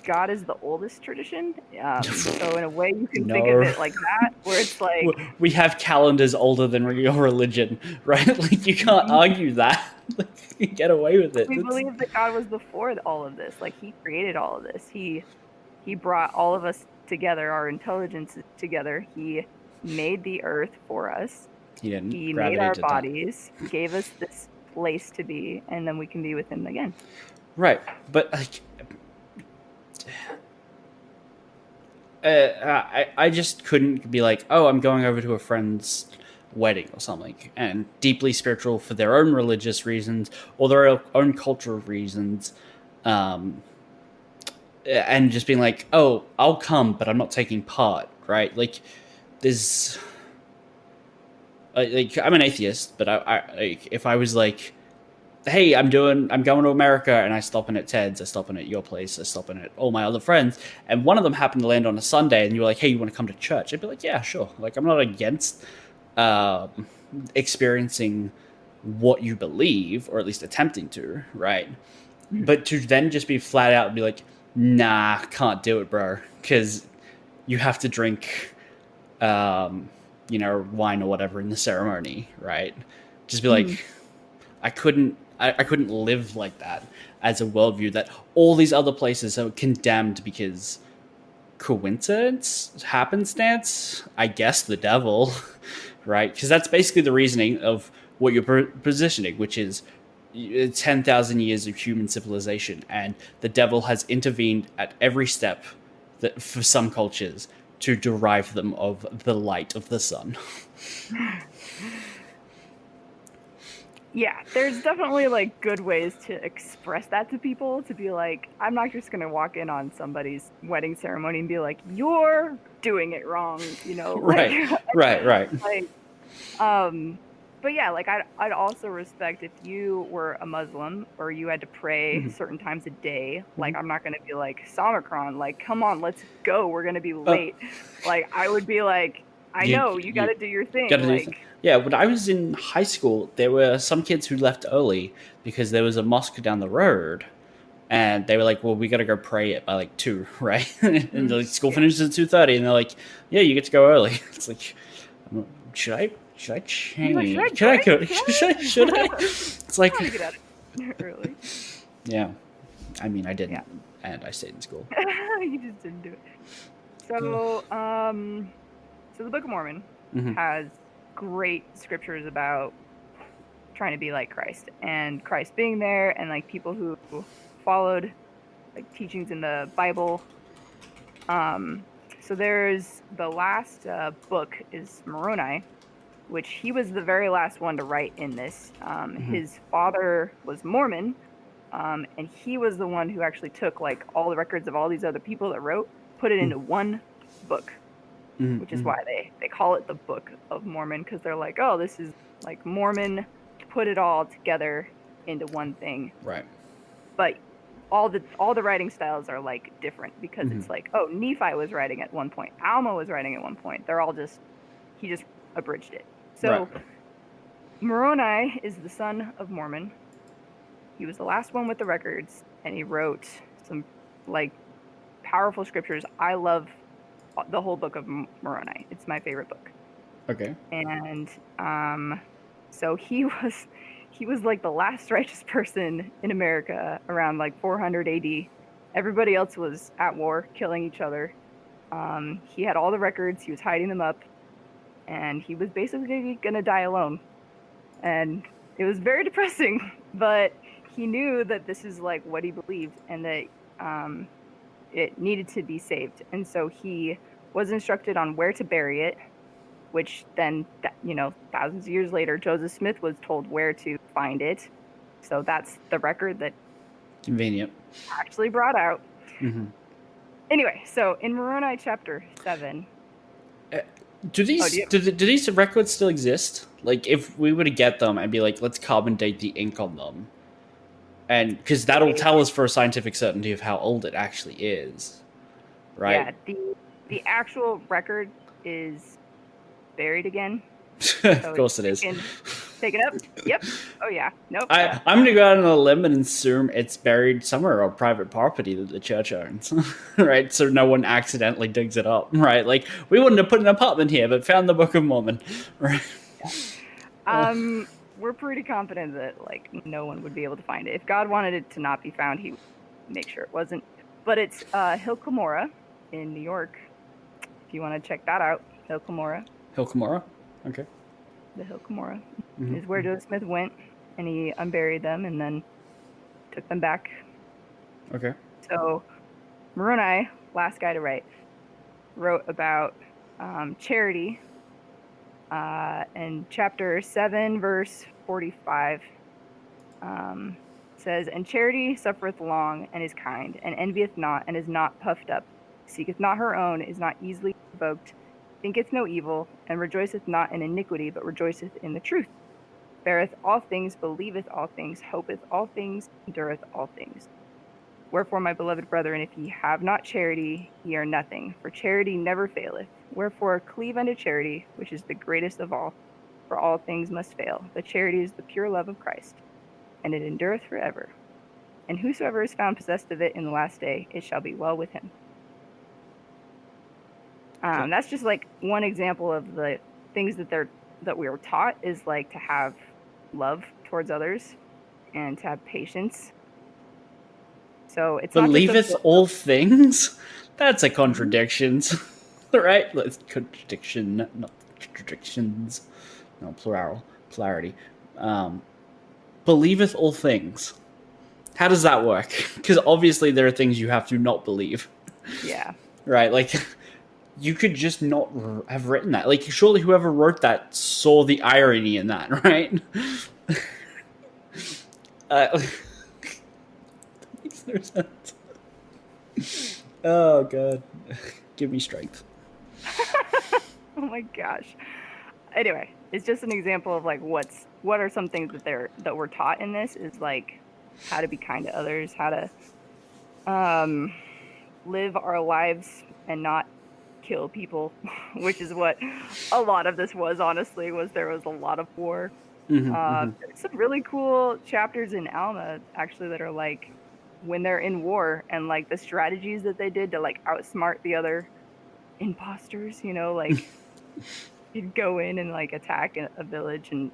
God is the oldest tradition. So in a way, you can think of No. it like that, where it's like We have calendars older than your religion, right? Like you can't argue that. Like you get away with it. we believe that God was before all of this. Like He created all of this. He brought all of us together, our intelligences together. He made the earth for us. He didn't. He made Gravity our did that. bodies, gave us this place to be, and then we can be with Him again. Right, but like, I just couldn't be like, oh, I'm going over to a friend's wedding or something, and deeply spiritual for their own religious reasons or their own cultural reasons, and just being like, oh, I'll come, but I'm not taking part, right? Like, there's, like, I'm an atheist, but I like, if I was like, hey, I'm going to America, and I stop in at Ted's, I stop in at your place, I stop in at all my other friends, and one of them happened to land on a Sunday, and you were like, hey, you want to come to church? I'd be like, yeah, sure. Like, I'm not against experiencing what you believe, or at least attempting to, right? But to then just be flat out and be like, nah, can't do it, bro, because you have to drink, wine or whatever in the ceremony, right? Just be like, I couldn't live like that as a worldview that all these other places are condemned because coincidence, happenstance, I guess the devil, right? Because that's basically the reasoning of what you're positioning, which is 10,000 years of human civilization, and the devil has intervened at every step that for some cultures to derive them of the light of the sun. Yeah, there's definitely like good ways to express that to people, to be like, I'm not just gonna walk in on somebody's wedding ceremony and be like, you're doing it wrong, like, right. like, but yeah, like I'd also respect if you were a Muslim or you had to pray certain times a day. Like I'm not gonna be like, Samacron, like come on, let's go, we're gonna be late. Like I would be like, I know you got to do your thing. Yeah, when I was in high school, there were some kids who left early because there was a mosque down the road, and they were like, "Well, we got to go pray it by like 2, right?" And the school finishes at 2:30, and they're like, "Yeah, you get to go early." It's like, should I change? Should I? It's like, get out of early. Yeah, I mean, I didn't, and I stayed in school. You just didn't do it. So, so the Book of Mormon has great scriptures about trying to be like Christ and Christ being there, and like people who followed like teachings in the Bible. So there's the last book is Moroni, which he was the very last one to write in this. His father was Mormon, and he was the one who actually took like all the records of all these other people that wrote, put it into one book. Which is why they call it the Book of Mormon, because they're like, oh, this is like Mormon put it all together into one thing. Right. But all the writing styles are like different, because it's like, oh, Nephi was writing at one point, Alma was writing at one point. They're all he just abridged it. So Moroni is the son of Mormon. He was the last one with the records, and he wrote some like powerful scriptures. I love the whole book of Moroni. It's my favorite book. Okay. And so he was like the last righteous person in America around like 400 AD. Everybody else was at war, killing each other. He had all the records. He was hiding them up, and he was basically gonna die alone. And it was very depressing, but he knew that this is like what he believed, and that it needed to be saved. And so he was instructed on where to bury it, which then, thousands of years later, Joseph Smith was told where to find it. So that's the record that convenient actually brought out. Anyway, so in Moroni chapter 7, Do these records still exist? Like, if we were to get them and be like, let's carbon date the ink on them, and because that'll tell us for a scientific certainty of how old it actually is, right? Yeah, the actual record is buried again. Of course it is. Take it up. Yep. Oh yeah. Nope. I'm gonna go out on a limb and assume it's buried somewhere on private property that the church owns, right? So no one accidentally digs it up, right? Like, we wouldn't have put an apartment here, but found the Book of Mormon, right? Yeah. We're pretty confident that like no one would be able to find it. If God wanted it to not be found, He would make sure it wasn't. But it's Hill Cumorah in New York. If you want to check that out, Hill Cumorah. Hill Cumorah, okay. The Hill Cumorah is where Joseph Smith went, and he unburied them and then took them back. Okay. So Moroni, last guy to write, wrote about charity, and chapter 7, verse 45 says, "And charity suffereth long, and is kind, and envieth not, and is not puffed up, seeketh not her own, is not easily provoked, thinketh no evil, and rejoiceth not in iniquity, but rejoiceth in the truth. Beareth all things, believeth all things, hopeth all things, endureth all things. Wherefore, my beloved brethren, if ye have not charity, ye are nothing. For charity never faileth. Wherefore, cleave unto charity, which is the greatest of all. For all things must fail. But charity is the pure love of Christ, and it endureth forever. And whosoever is found possessed of it in the last day, it shall be well with him." That's just like one example of the things that we were taught, is like to have love towards others and to have patience. So it's believeth all things. That's a contradiction, right? It's contradiction, not contradictions. No, plurality. Believeth all things. How does that work? Because obviously there are things you have to not believe. Yeah. Right. Like, you could just not have written that. Like, surely whoever wrote that saw the irony in that, right? Makes no sense. Oh god, give me strength. Oh my gosh. Anyway, it's just an example of like what are some things that we're taught in this, is like how to be kind to others, how to live our lives and not kill people, which is what a lot of this was. Honestly, there was a lot of war. There's some really cool chapters in Alma actually that are like when they're in war and like the strategies that they did to like outsmart the other imposters, you know, like you'd go in and like attack a village and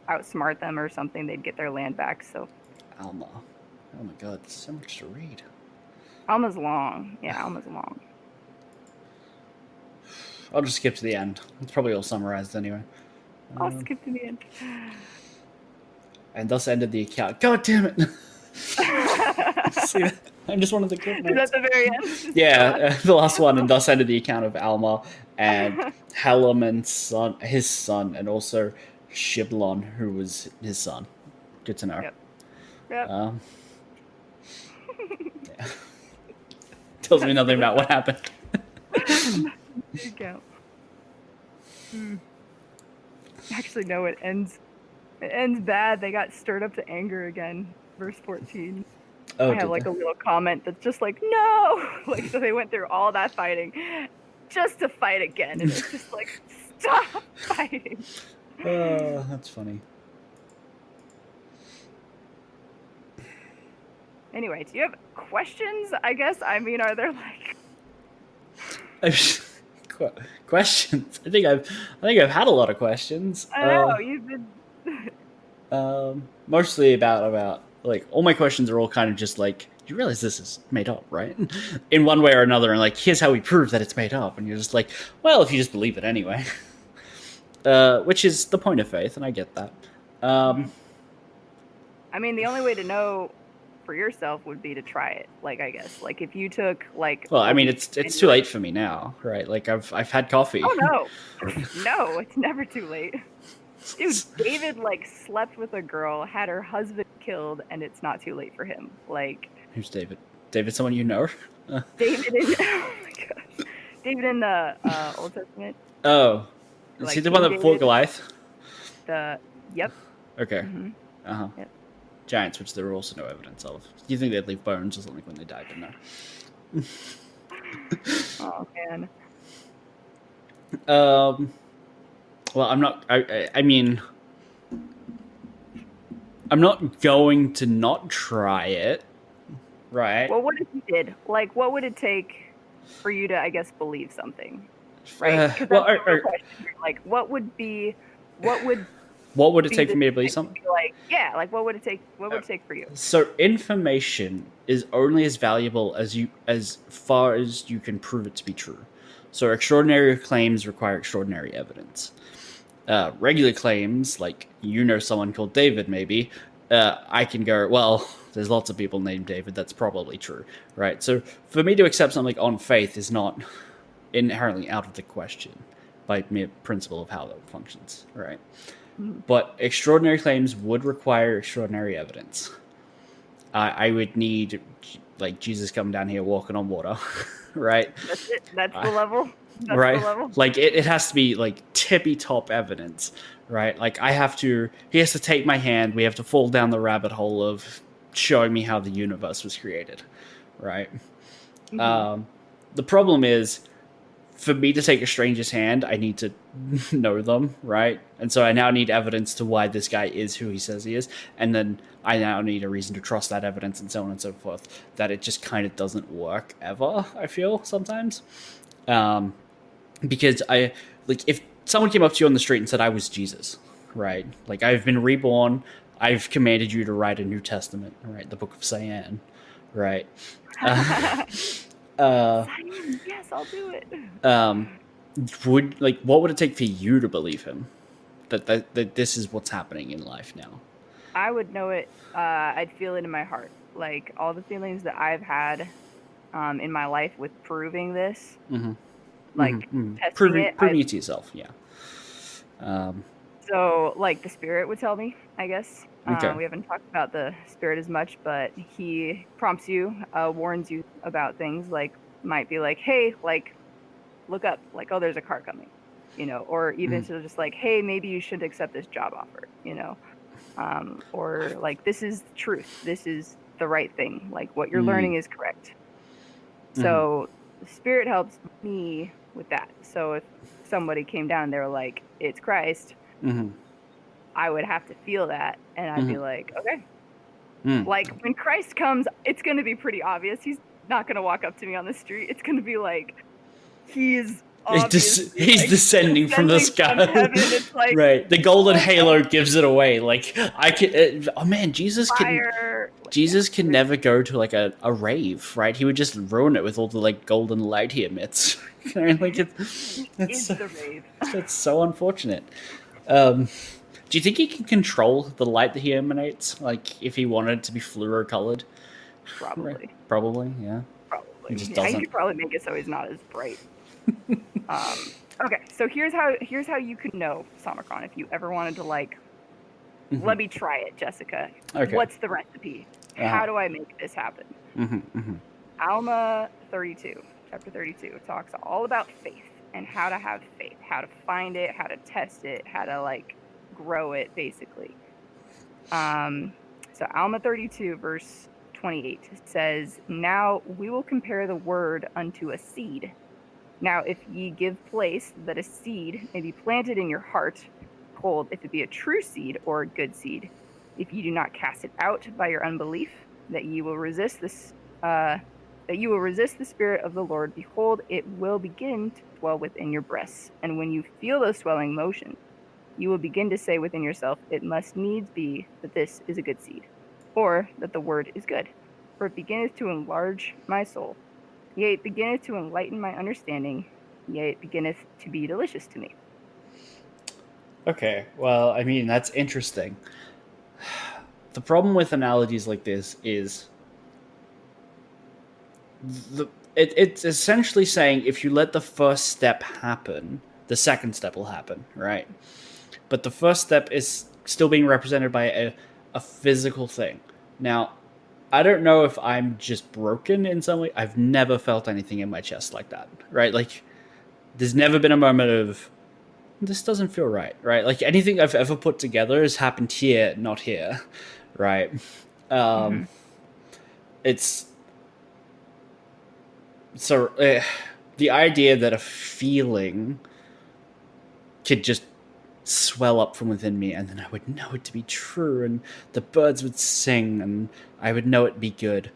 outsmart them or something, they'd get their land back. So Alma, oh my god, so much to read. Alma's long. Yeah, Alma's long. I'll just skip to the end. It's probably all summarized anyway. I'll skip to the end. And thus ended the account. God damn it! See that? I just wanted the clip notes. Is that the very end? Yeah, the last one. And thus ended the account of Alma and Hallam and his son, and also Shiblon, who was his son. Good to know. Yep. Yeah. Tells me nothing about what happened. There you go. Actually, no, it ends bad. They got stirred up to anger again. Verse 14. Oh, I have like a little comment that's just like, no! Like, so they went through all that fighting just to fight again. And it's just like, stop fighting. That's funny. Anyway, do you have questions? I guess. I mean, are there like questions? I think I've had a lot of questions. I know you've been. Mostly about like all my questions are all kind of just like, you realize this is made up, right? In one way or another, and like, here's how we prove that it's made up, and you're just like, well, if you just believe it anyway. Which is the point of faith, and I get that. I mean, the only way to know for yourself would be to try it. Like, I guess, like if you took like. Well, I mean, it's too late for me now, right? Like I've had coffee. Oh no, no, it's never too late. Dude, David like slept with a girl, had her husband killed, and it's not too late for him. Like, who's David? David, someone you know? David is. Oh my gosh, David in the Old Testament. Oh, is Like he the one King that fought David. Goliath? Yep. Okay. hmm Uh-huh. Yep. Giants, which there were also no evidence of. You think they'd leave bones or something when they died, but no. Oh man. Well, I'm not. I mean, I'm not going to not try it, right? Well, what if you did? Like, what would it take for you to, I guess, believe something? Right? Because Well, that's the real question here. Like, what would what would it be take the for me to believe thing something? be like, yeah, like what would it take? What would it take for you? So information is only as valuable as far as you can prove it to be true. So extraordinary claims require extraordinary evidence. Regular claims, like someone called David, maybe, I can go, well, there's lots of people named David, that's probably true, right? So for me to accept something on faith is not inherently out of the question by mere principle of how that functions, right? Mhm. But extraordinary claims would require extraordinary evidence. I would need, like, Jesus coming down here walking on water, right? That's it. That's the level. That's right? the level. Like, it has to be, like, tippy top evidence, right? Like, he has to take my hand, we have to fall down the rabbit hole of showing me how the universe was created, right? Mhm. The problem is, for me to take a stranger's hand, I need to know them, right? And so I now need evidence to why this guy is who he says he is, and then I now need a reason to trust that evidence, and so on and so forth. That it just kind of doesn't work ever, I feel, sometimes. Because if someone came up to you on the street and said I was Jesus, right? Like, I've been reborn, I've commanded you to write a New Testament, right? The Book of Cyan, right? Yes, I'll do it. What would it take for you to believe him that this is what's happening in life now? I would know it. I'd feel it in my heart. Like all the feelings that I've had in my life with proving this, like testing it. Proving it to yourself, yeah. So, like, the spirit would tell me, I guess. Okay. We haven't talked about the spirit as much, but he prompts you, warns you about things, like, might be like, hey, like, look up, like, oh, there's a car coming, or even to just like, hey, maybe you should accept this job offer, or like, this is truth. This is the right thing. Like, what you're learning is correct. So the spirit helps me with that. So if somebody came down and they were like, it's Christ, I would have to feel that, and I'd be like, okay. Like, when Christ comes, it's going to be pretty obvious. He's not going to walk up to me on the street. It's going to be like, he's descending from the sky. From heaven. It's like, right. The golden halo gives it away. Like, Jesus can never go to like a rave, right? He would just ruin it with all the like golden light he emits. Like, it's the rave. That's so unfortunate. Do you think he can control the light that he emanates? Like, if he wanted it to be fluoro-colored? Probably. Right. Probably, yeah. Probably. He just doesn't. He could probably make it so he's not as bright. Okay, so here's how you could know, Samacron, if you ever wanted to, like, let me try it, Jessica. Okay. What's the recipe? How do I make this happen? Alma 32, chapter 32, talks all about faith and how to have faith, how to find it, how to test it, how to, like, grow it, basically. So Alma 32, verse 28 says, now we will compare the word unto a seed. Now if ye give place that a seed may be planted in your heart, behold, if it be a true seed or a good seed, if ye do not cast it out by your unbelief, that ye will resist this the Spirit of the Lord, behold, it will begin to dwell within your breasts. And when you feel those swelling motions, you will begin to say within yourself, it must needs be that this is a good seed, or that the word is good. For it beginneth to enlarge my soul. Yea, it beginneth to enlighten my understanding. Yea, it beginneth to be delicious to me. Okay, well, I mean, that's interesting. The problem with analogies like this is it's essentially saying if you let the first step happen, the second step will happen, right? But the first step is still being represented by a physical thing. Now, I don't know if I'm just broken in some way. I've never felt anything in my chest like that, right? Like, there's never been a moment of this doesn't feel right, right? Like anything I've ever put together has happened here, not here, right? Mhm. It's so the idea that a feeling could just swell up from within me, and then I would know it to be true, and the birds would sing, and I would know it'd be good,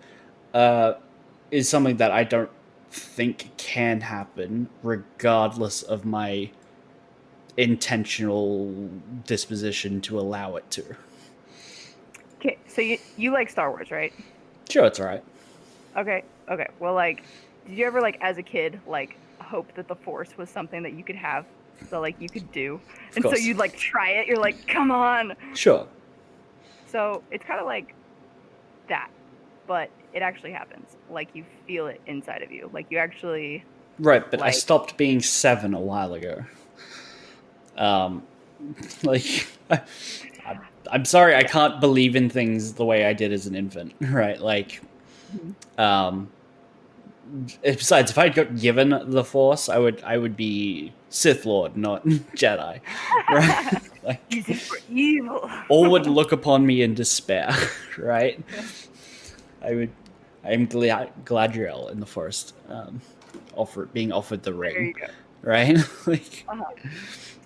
is something that I don't think can happen, regardless of my intentional disposition to allow it to. Okay, so you like Star Wars, right? Sure, it's all right. Okay. Well, like, did you ever, like, as a kid, like, hope that the Force was something that you could have, so like you could do, and so course. you'd like try it? You're like, come on. Sure. So it's kind of like that, but it actually happens. Like you feel it inside of you. Like you actually. Right, but I like- stopped being 7 a while ago. Like, I'm sorry, I can't believe in things the way I did as an infant, right? Like, besides, if I'd got given the Force, I would be Sith Lord, not Jedi, right? Like, Use it for evil. all would look upon me in despair, right? I'm Galadriel in the Forest, being offered the ring. There you go. Right? Like,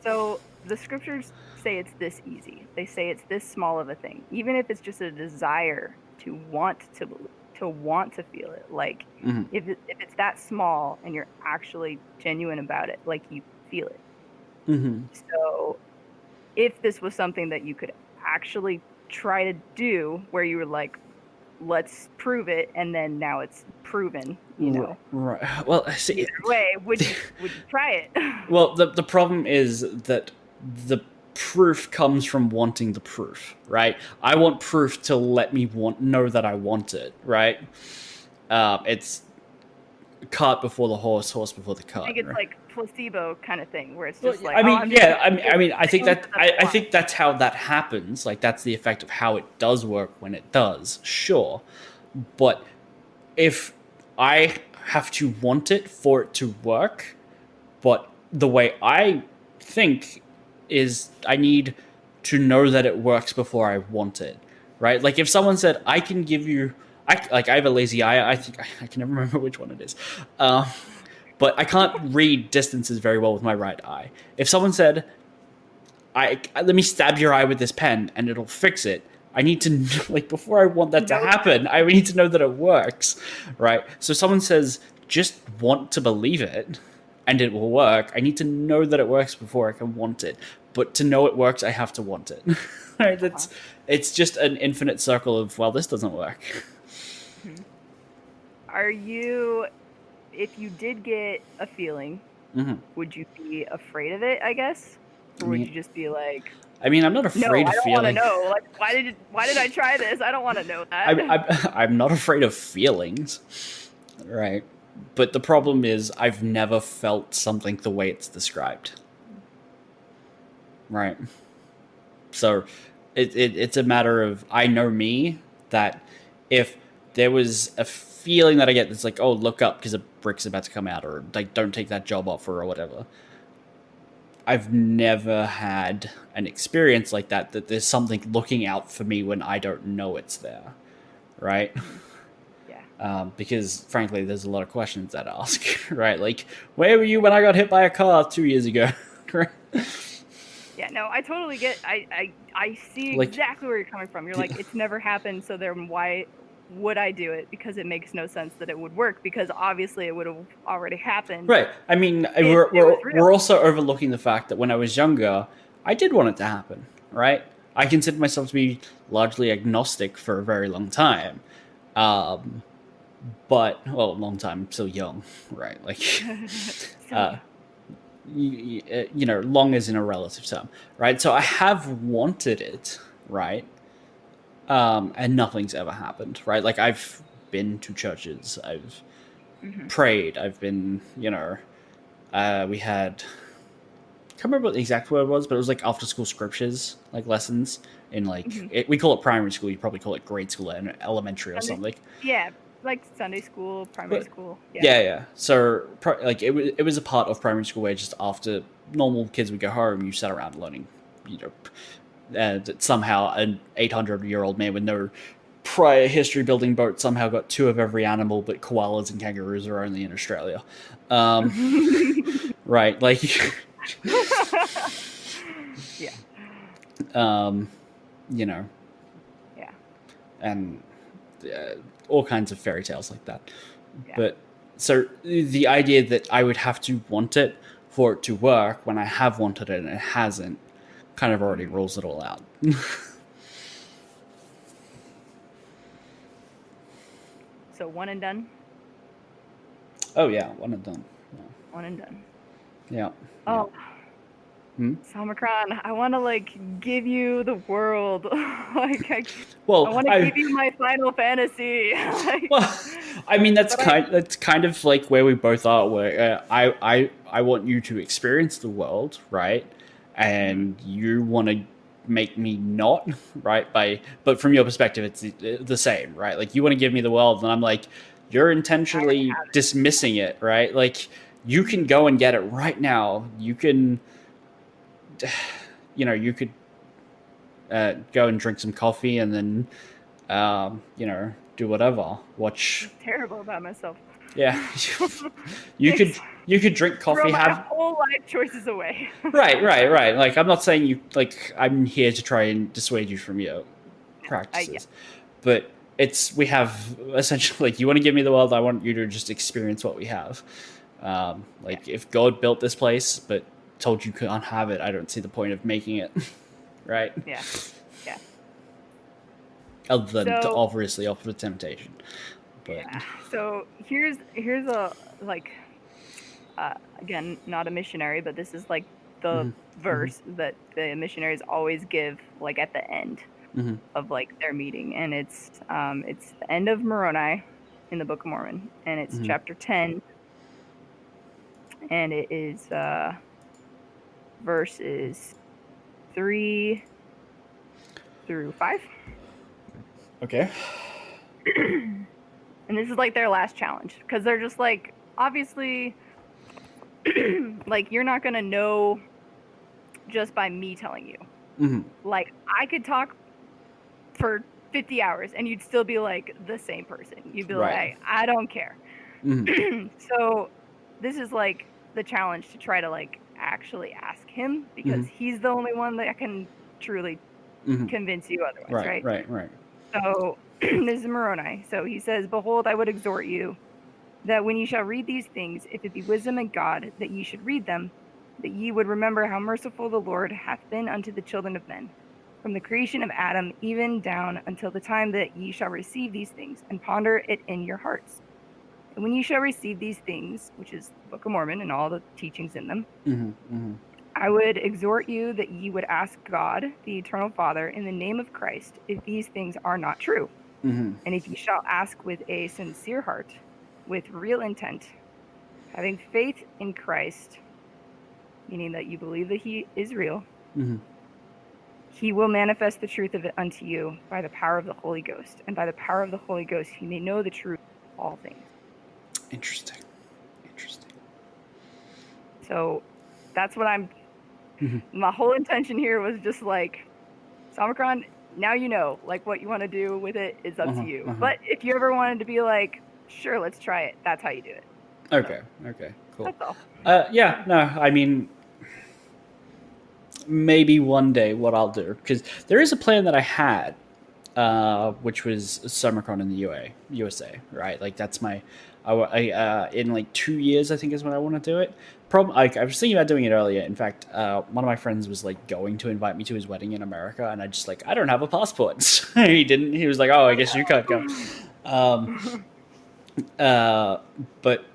So the scriptures say it's this easy. They say it's this small of a thing. Even if it's just a desire to want to believe, to want to feel it. Like if it's that small and you're actually genuine about it, like you feel it. So if this was something that you could actually try to do, where you were like, let's prove it, and then now it's proven, you know. Right. Well, see, Either way, would you try it? well, the problem is that the proof comes from wanting the proof, right? I want proof to let me know that I want it, right? It's cart before the horse before the cart. I think it's right? like placebo kind of thing, where it's just like, I mean, I'm yeah, just I mean, I think that I want. think that's how that happens. Like, that's the effect of how it does work when it does. Sure, but if I have to want it for it to work, but the way I think is I need to know that it works before I want it, right? Like if someone said, I can give you, I have a lazy eye. I think I can never remember which one it is. But I can't read distances very well with my right eye. If someone said, let me stab your eye with this pen and it'll fix it, I need to, like, before I want that to happen, I need to know that it works, right? So someone says, just want to believe it and it will work. I need to know that it works before I can want it. But to know it works, I have to want it. Right? It's just an infinite circle of, well, this doesn't work. Are you, if you did get a feeling, would you be afraid of it, I guess? Or would you just be like, I mean, I'm not afraid of feeling. No, I don't want to know. Like, why did I try this? I don't want to know that. I'm not afraid of feelings, right? But the problem is I've never felt something the way it's described. Right. So it's a matter of, I know me, that if there was a feeling that I get that's like, oh, look up because a brick's about to come out, or like, don't take that job offer or whatever. I've never had an experience like that there's something looking out for me when I don't know it's there. Right? Yeah. Because frankly, there's a lot of questions that ask, right? Like, where were you when I got hit by a car 2 years ago? Right? Yeah, no, I totally get. I see exactly where you're coming from. You're like, it's never happened, so then why would I do it? Because it makes no sense that it would work, because obviously it would have already happened. Right. I mean, we're also overlooking the fact that when I was younger, I did want it to happen. Right. I considered myself to be largely agnostic for a very long time. But long time. I'm still young, right? Like, you know, long as in a relative term, right? So I have wanted it, right? And nothing's ever happened, right? Like, I've been to churches, I've prayed, I've been, you know, we had, I can't remember what the exact word was, but it was like after school scriptures, like lessons in like, we call it primary school, you probably call it grade school and elementary or something. Yeah. like Sunday school, primary But- school. Yeah. So like it was a part of primary school where just after normal kids would go home, you sat around learning, that somehow an 800-year-old man with no prior history building boats somehow got 2 of every animal, but koalas and kangaroos are only in Australia. Right, like, Yeah. Yeah, and all kinds of fairy tales like that. Yeah. But so the idea that I would have to want it for it to work when I have wanted it and it hasn't kind of already rules it all out. So one and done. Oh yeah, one and done. One and done. Yeah. Oh. Hmm? Samacron, I want to like give you the world. Like I Well, want to give you my Final Fantasy. Like, well, I mean that's but kind of like where we both are. Where I want you to experience the world, right? And you want to make me not, right? But from your perspective, it's the same, right? Like you want to give me the world, and I'm like, you're intentionally dismissing it, right? Like you can go and get it right now. You can, you could go and drink some coffee and then, do whatever. Watch. I'm terrible about myself. Yeah, you could drink coffee. Throw my whole life choices away. Right. Like I'm not saying you like. I'm here to try and dissuade you from your practices, but we have essentially like you want to give me the world. I want you to just experience what we have. If God built this place, but told you can't have it, I don't see the point of making it. Right? Yeah. Other than to obviously offer the temptation. But. Yeah. So here's a like again, not a missionary, but this is like the verse that the missionaries always give like at the end of like their meeting, and it's the end of Moroni in the Book of Mormon, and it's chapter 10, and it is verses 3 through 5. Okay. And this is like their last challenge because they're just like, obviously, like you're not gonna know just by me telling you. Like I could talk for 50 hours and you'd still be like the same person. You'd be like, I don't care. So this is like the challenge to try to like actually ask him because he's the only one that can truly convince you otherwise, right? So this is Moroni. So he says, "Behold, I would exhort you that when ye shall read these things, if it be wisdom and God, that ye should read them, that ye would remember how merciful the Lord hath been unto the children of men, from the creation of Adam even down until the time that ye shall receive these things, and ponder it in your hearts. And when ye shall receive these things," which is the Book of Mormon and all the teachings in them, "I would exhort you that ye would ask God, the eternal Father, in the name of Christ, if these things are not true. And if ye shall ask with a sincere heart, with real intent, having faith in Christ," meaning that you believe that he is real, "he will manifest the truth of it unto you by the power of the Holy Ghost. And by the power of the Holy Ghost, he may know the truth of all things." Interesting. So that's what my whole intention here was just like, Samacron, now you know, like what you want to do with it is up to you. But if you ever wanted to be like, sure, let's try it, that's how you do it. Okay, cool. That's all. I mean, maybe one day what I'll do, because there is a plan that I had, which was Summercon in the USA, right? Like that's in like 2 years, I think is when I want to do it. I was thinking about doing it earlier. In fact, one of my friends was like going to invite me to his wedding in America, and I just like, I don't have a passport. So he didn't. He was like, "Oh, I guess you can't go." But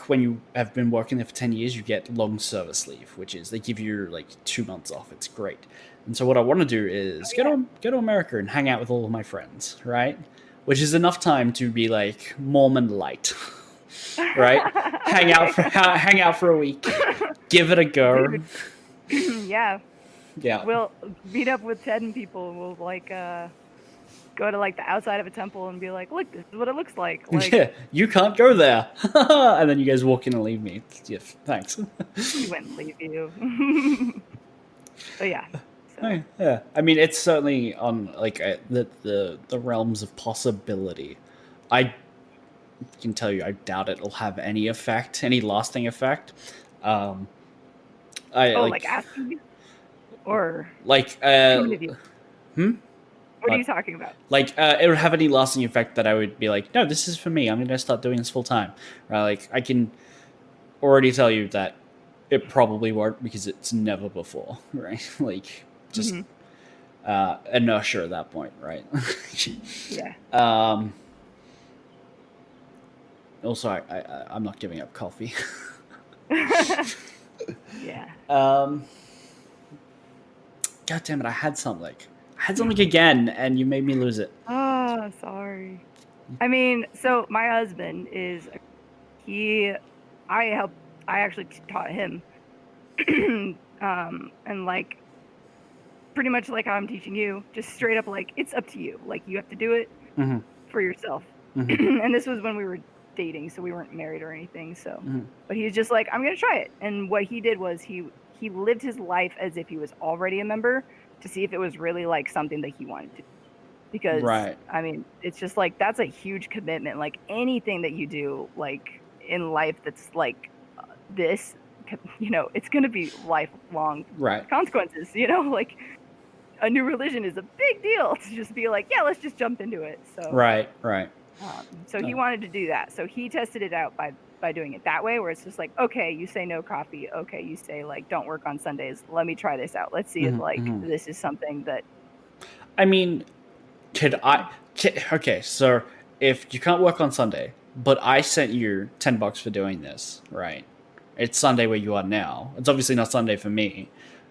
when you have been working there for 10 years, you get long service leave, which is they give you like 2 months off. It's great. And so what I want to do is go to America and hang out with all of my friends, right? Which is enough time to be like Mormon light, right? Hang out for a week, give it a go. Yeah. Yeah. We'll meet up with Ted and people. We'll like go to like the outside of a temple and be like, look, this is what it looks like. Like, Yeah, you can't go there. And then you guys walk in and leave me. Yeah, thanks. we wouldn't leave you. But yeah. So. Yeah, I mean, it's certainly on like the realms of possibility. I can tell you, I doubt it'll have any effect, any lasting effect. I like asking you? Or like coming to you? What are What? you talking about? Like it would have any lasting effect that I would be like, no, this is for me. I'm gonna start doing this full time. Right? Like I can already tell you that it probably won't because it's never before, right? Like just inertia at that point, right? Yeah. Also, I'm not giving up coffee. Yeah. God damn it! I had something again, and you made me lose it. Oh, sorry. I mean, so my husband is I actually taught him, and like pretty much like how I'm teaching you, just straight up like it's up to you. Like you have to do it for yourself. And this was when we were dating, so we weren't married or anything. So, but he's just like, I'm gonna try it. And what he did was he lived his life as if he was already a member to see if it was really like something that he wanted to. Because I mean, it's just like that's a huge commitment. Like anything that you do, like in life, that's like this, you know, it's gonna be lifelong consequences. You know, like a new religion is a big deal to just be like, yeah, let's just jump into it. So right. So he wanted to do that. So he tested it out by doing it that way, where it's just like, okay, you say no coffee. Okay, you say like don't work on Sundays. Let me try this out. Let's see if like this is something that. I mean, okay, so if you can't work on Sunday, but I sent you $10 for doing this, right? It's Sunday where you are now. It's obviously not Sunday for me,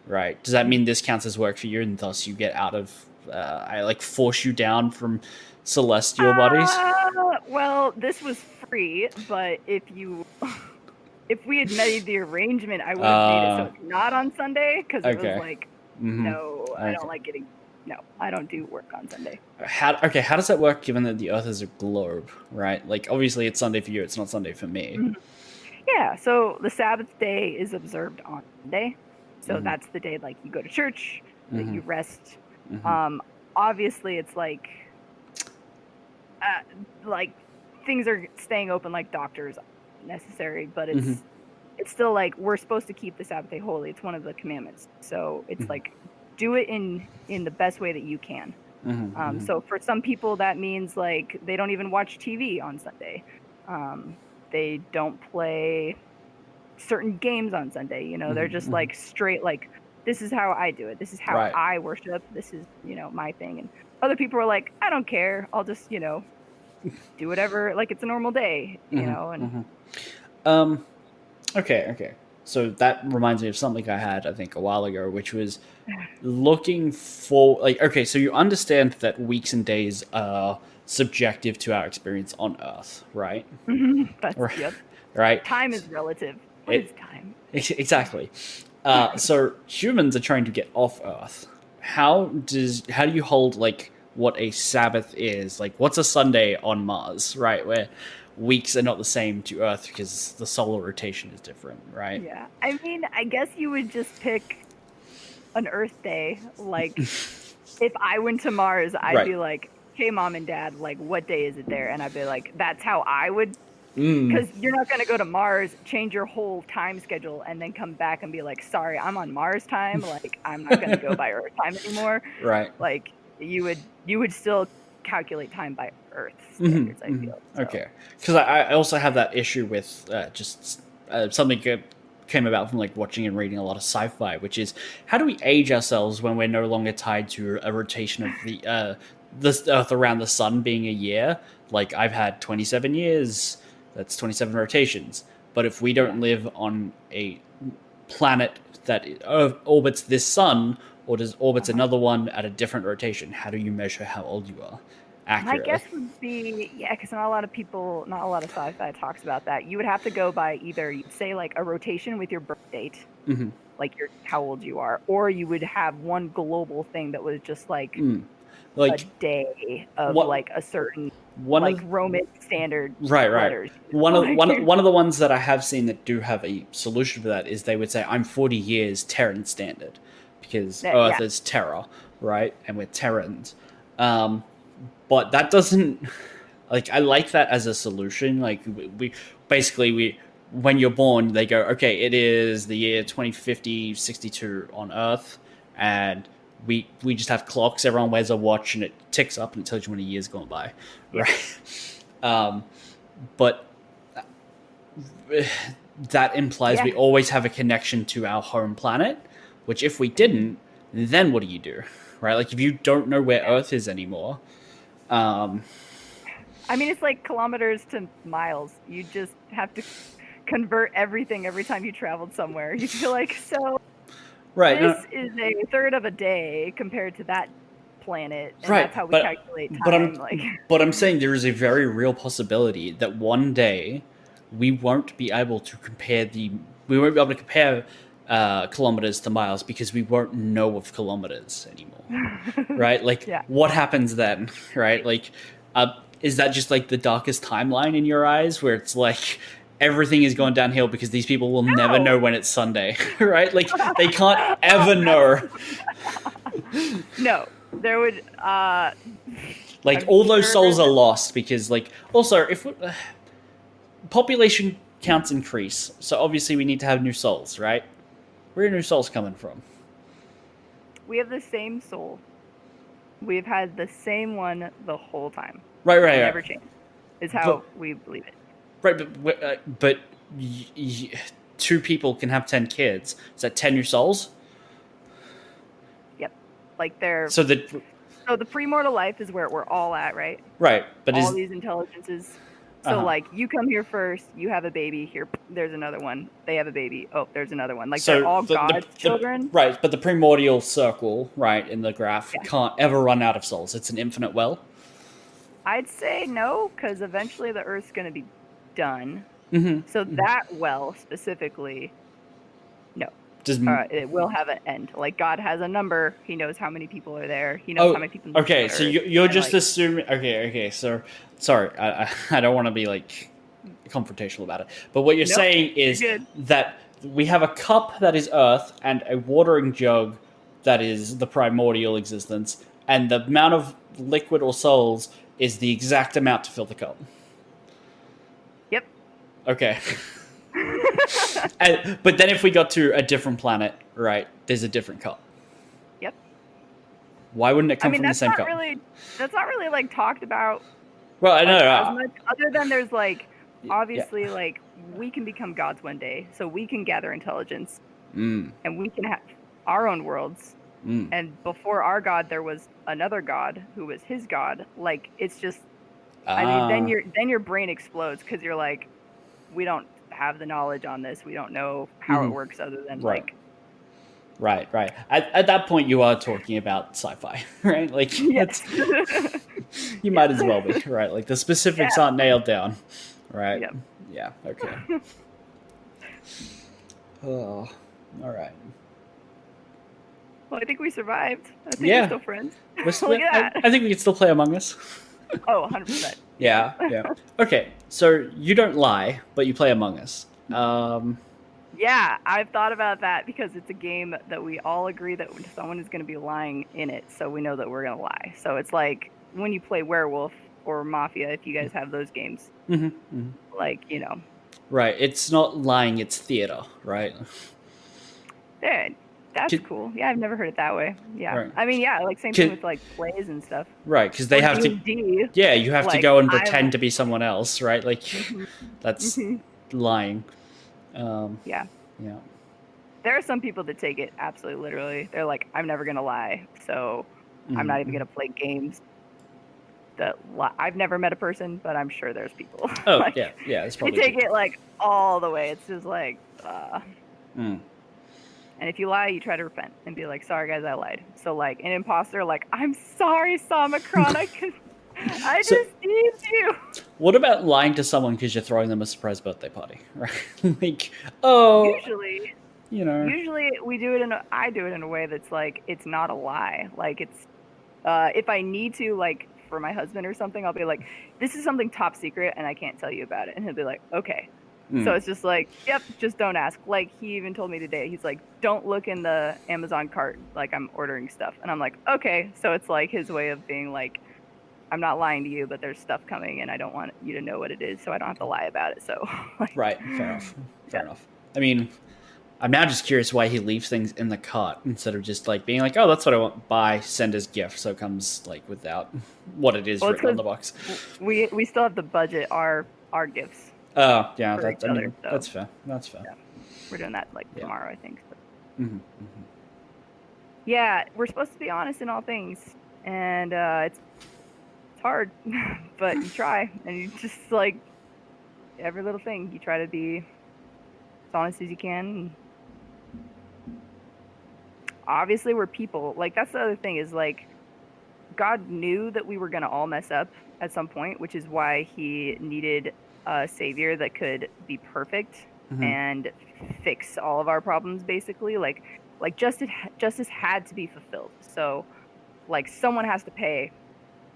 right? Does that mean this counts as work for you, and thus you get out of? I like force you down from celestial bodies. Well, this was free, but if we had made the arrangement, I would have made it so it's not on Sunday because it was like, no, I don't like getting. No, I don't do work on Sunday. How does that work given that the Earth is a globe, right? Like, obviously it's Sunday for you, it's not Sunday for me. Yeah, so the Sabbath day is observed on Sunday. So that's the day, like, you go to church, that you rest. Obviously, it's like things are staying open, like doctors necessary, but it's still like we're supposed to keep the Sabbath day holy. It's one of the commandments. So it's like do it in the best way that you can. So for some people that means like they don't even watch TV on Sunday. They don't play certain games on Sunday. You know, they're just like straight like this is how I do it. This is how I worship. This is, you know, my thing. And other people are like, I don't care. I'll just, you know, do whatever. Like it's a normal day, you know. And Okay. So that reminds me of something I had, I think, a while ago, which was looking for like, okay, so you understand that weeks and days are subjective to our experience on Earth, right? Yep. Right. Time is relative. What is time? Exactly. So humans are trying to get off Earth. How do you hold like what a Sabbath is? Like, what's a Sunday on Mars, right? Where weeks are not the same to Earth because the solar rotation is different, right? Yeah. I mean, I guess you would just pick an Earth day. Like, if I went to Mars, I'd be like, hey, Mom and Dad, like, what day is it there? And I'd be like, that's how I would. Because you're not going to go to Mars, change your whole time schedule, and then come back and be like, sorry, I'm on Mars time. Like, I'm not going to go by Earth time anymore. Right. Like, you would still calculate time by Earth standards, I feel. So. Okay. Because I also have that issue with just something that came about from like watching and reading a lot of sci-fi, which is how do we age ourselves when we're no longer tied to a rotation of the Earth around the sun being a year? Like, I've had 27 years. That's 27 rotations. But if we don't live on a planet that orbits this sun or orbits another one at a different rotation, how do you measure how old you are accurately? My guess would be, because not a lot of sci-fi talks about that. You would have to go by either, you'd say like a rotation with your birth date, like how old you are, or you would have one global thing that was just like a Like day of what like a certain one like of Roman standard right, right. letters. One of Like, one of the ones that I have seen that do have a solution for that is they would say I'm 40 years Terran standard because Earth yeah. is Terra, right? And we're Terrans. But that doesn't like I like that as a solution. Like we basically we when you're born, they go, okay, it is the year 2050 62 on Earth, and we just have clocks. Everyone wears a watch, and it ticks up and it tells you when a year's gone by, Yeah. right? But that implies we always have a connection to our home planet, which if we didn't, then what do you do, right? Like if you don't know where Earth is anymore. I mean, it's like kilometers to miles. You just have to convert everything every time you traveled somewhere. You feel like, so right, this is a third of a day compared to that planet, and right, that's how we but, calculate time. But I'm saying there is a very real possibility that one day we won't be able to compare kilometers to miles because we won't know of kilometers anymore, right? Like, what happens then, right? Like, is that just like the darkest timeline in your eyes, where it's like everything is going downhill because these people will never know when it's Sunday, right? Like, they can't ever know. No, there would. Like, all those souls are lost because, like, also if population counts increase, so obviously we need to have new souls, right? Where are new souls coming from? We have the same soul. We've had the same one the whole time. Right. Never changed. Is how we believe it. Right, but two people can have 10 kids. Is that 10 new souls? Yep. Like they're so the premortal life is where we're all at, right? Right, but all these intelligences. So like you come here first, you have a baby. Here, there's another one. They have a baby. Oh, there's another one. Like they're all God's children. Right, but the primordial circle, right, in the graph can't ever run out of souls. It's an infinite well. I'd say no, because eventually the Earth's going to be done. Mm-hmm. So that well specifically, no. It will have an end. Like God has a number. He knows how many people are there. He knows how many people. Okay, so you're just assuming. Okay. So sorry, I don't want to be like confrontational about it. But what you're saying is that we have a cup that is Earth and a watering jug that is the primordial existence, and the amount of liquid or souls is the exact amount to fill the cup. Yep. Okay. But then if we got to a different planet, right, there's a different cup. Yep. Why wouldn't it come from the same cup? That's not really like talked about. Well, I know. As much, other than there's like, obviously, like we can become gods one day, so we can gather intelligence, and we can have our own worlds. And before our God, there was another God who was his God. Like it's just, I mean, then your brain explodes because you're like, we don't have the knowledge on this. We don't know how it works other than like. Right. At that point, you are talking about sci-fi, right? Like, you might as well be, right? Like the specifics aren't nailed down, right? Yep. Yeah. Okay. Oh, all right. Well, I think we survived. I think we're still friends. Look at that. I think we can still play Among Us. Oh, 100%. Yeah. Okay, so you don't lie, but you play Among Us. Yeah, I've thought about that because it's a game that we all agree that someone is going to be lying in it, so we know that we're going to lie. So it's like when you play Werewolf or Mafia, if you guys have those games, like, you know. Right, it's not lying, it's theater, right? Yeah. That's cool. Yeah, I've never heard it that way. Yeah. Right. I mean, yeah, like same thing with like plays and stuff. Right, because they have D&D, to. Yeah, you have to go and pretend to be someone else, right? Like that's lying. Yeah. There are some people that take it absolutely literally. They're like, I'm never gonna lie, so I'm not even gonna play games that lie. I've never met a person, but I'm sure there's people. Oh, like, yeah, it's probably. They take it like all the way. It's just like. And if you lie, you try to repent and be like, sorry, guys, I lied. So, like, an imposter, like, I'm sorry, Samacron, I deceived you. What about lying to someone because you're throwing them a surprise birthday party, right? Like, oh. Usually, you know. Usually, I do it in a way that's like, it's not a lie. Like, it's If I need to, like for my husband or something, I'll be like, this is something top secret and I can't tell you about it. And he'll be like, okay. So it's just like, yep, just don't ask. Like he even told me today, he's like, don't look in the Amazon cart like I'm ordering stuff. And I'm like, okay. So it's like his way of being like, I'm not lying to you, but there's stuff coming and I don't want you to know what it is, so I don't have to lie about it. So like, Right, fair enough. Fair enough. I mean, I'm now just curious why he leaves things in the cart instead of just like being like, oh, that's what I want, buy, send as gift. So it comes like without what it is written on the box. We still have to budget our gifts. Oh, yeah, for each other, so. that's fair. That's fair. Yeah. We're doing that like tomorrow, I think. So. Mm-hmm, mm-hmm. Yeah, we're supposed to be honest in all things, and it's hard, but you try, and you just like every little thing, you try to be as honest as you can. Obviously, we're people. Like that's the other thing is like God knew that we were gonna all mess up at some point, which is why He needed a savior that could be perfect and fix all of our problems. Basically, like justice had to be fulfilled. So, like someone has to pay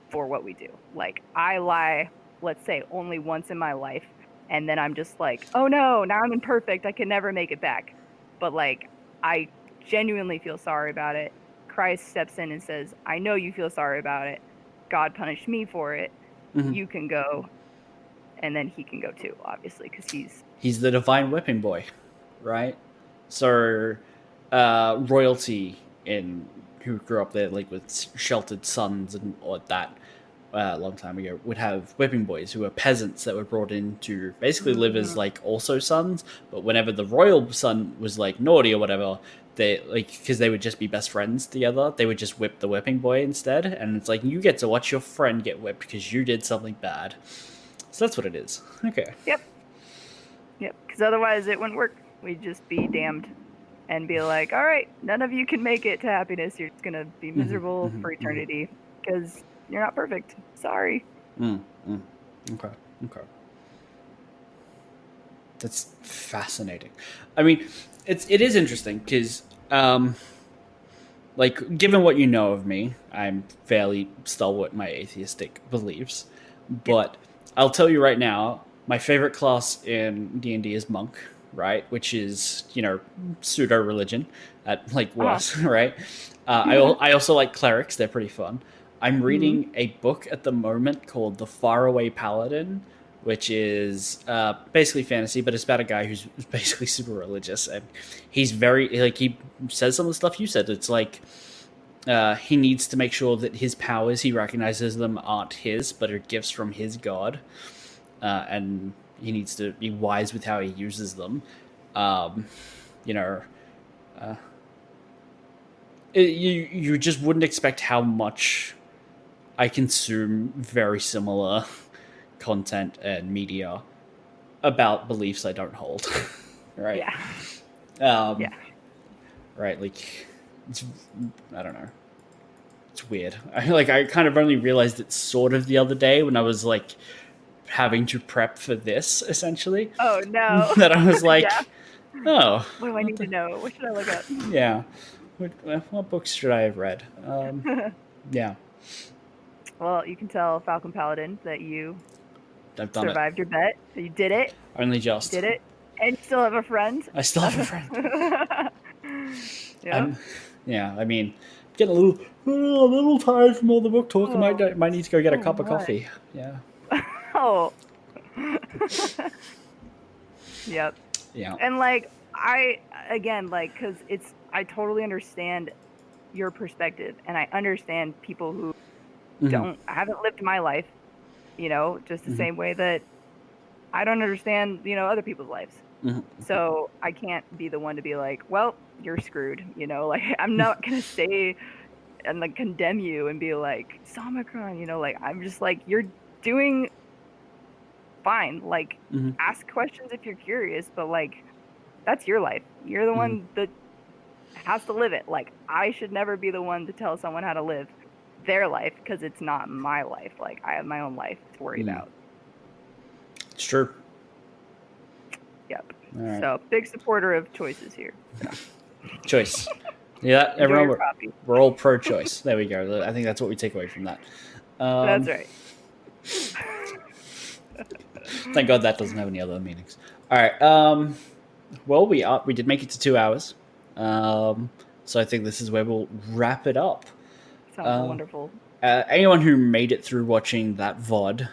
for what we do. Like I lie, let's say only once in my life, and then I'm just like, oh no, now I'm imperfect, I can never make it back. But like I genuinely feel sorry about it. Christ steps in and says, I know you feel sorry about it. God punished me for it. You can go. And then he can go too, obviously, because he's the divine whipping boy, right? So royalty who grew up there like with sheltered sons and all that a long time ago would have whipping boys who were peasants that were brought in to basically live as like also sons, but whenever the royal son was like naughty or whatever, they like because they would just be best friends together, they would just whip the whipping boy instead, and it's like you get to watch your friend get whipped because you did something bad. So that's what it is. Okay. Yep, because otherwise it wouldn't work. We'd just be damned and be like, all right, none of you can make it to happiness, you're just gonna be miserable for eternity because you're not perfect. Sorry. Okay. That's fascinating. I mean, it is interesting because, like, given what you know of me, I'm fairly stalwart in my atheistic beliefs. But I'll tell you right now, my favorite class in D&D is monk, right? Which is, pseudo religion at like worse, right? I also like clerics; they're pretty fun. I'm reading a book at the moment called The Faraway Paladin, which is basically fantasy, but it's about a guy who's basically super religious, and he's he says some of the stuff you said. It's like he needs to make sure that his powers, he recognizes them, aren't his, but are gifts from his god, and he needs to be wise with how he uses them. You just wouldn't expect how much I consume very similar content and media about beliefs I don't hold. Right? Yeah. Right, like I don't know. It's weird. I kind of only realized it sort of the other day when I was like having to prep for this essentially. Oh no. That I was like, oh, what do I need to know? What should I look up? Yeah. What books should I have read? Yeah. Well, you can tell Falcon Paladin that you I've done survived your bet. You did it. Only just. Did it. And you still have a friend. I still have a friend. Yeah. Yeah, I mean, getting a little tired from all the book talk. I might need to go get a cup of coffee. Yeah. Oh. Yep. Yeah. And like because I totally understand your perspective, and I understand people who haven't lived my life, just the same way that I don't understand, other people's lives. So I can't be the one to be like, well, you're screwed, like I'm not gonna say and like condemn you and be like Somicron, like I'm just like, you're doing fine, like ask questions if you're curious, but like that's your life. You're the one that has to live it. Like I should never be the one to tell someone how to live their life because it's not my life. Like I have my own life to worry about. It's true. Yep. All right. So big supporter of choices here. So. Choice. Yeah, Enjoy everyone, your coffee. we're all pro-choice. There we go. I think that's what we take away from that. That's right. Thank God that doesn't have any other meanings. All right. Well, we did make it to 2 hours. So I think this is where we'll wrap it up. Sounds wonderful. Anyone who made it through watching that VOD,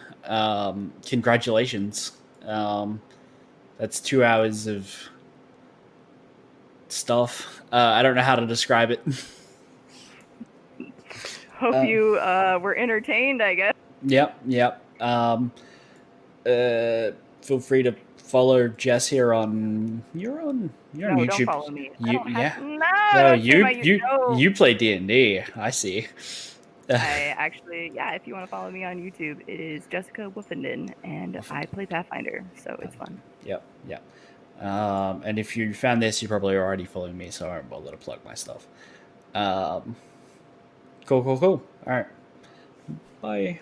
congratulations. That's 2 hours of stuff. I don't know how to describe it. Hope you were entertained, I guess. Yep. Feel free to follow Jess here on. You're on No, YouTube. don't follow me. I don't have, no, No, don't say my no. you play D&D. I see. I actually, yeah, if you want to follow me on YouTube, it is Jessica Woofenden, and I play Pathfinder, so it's fun. Yep. And if you found this, you're probably already following me, so I won't bother to plug my stuff. Cool. All right. Bye.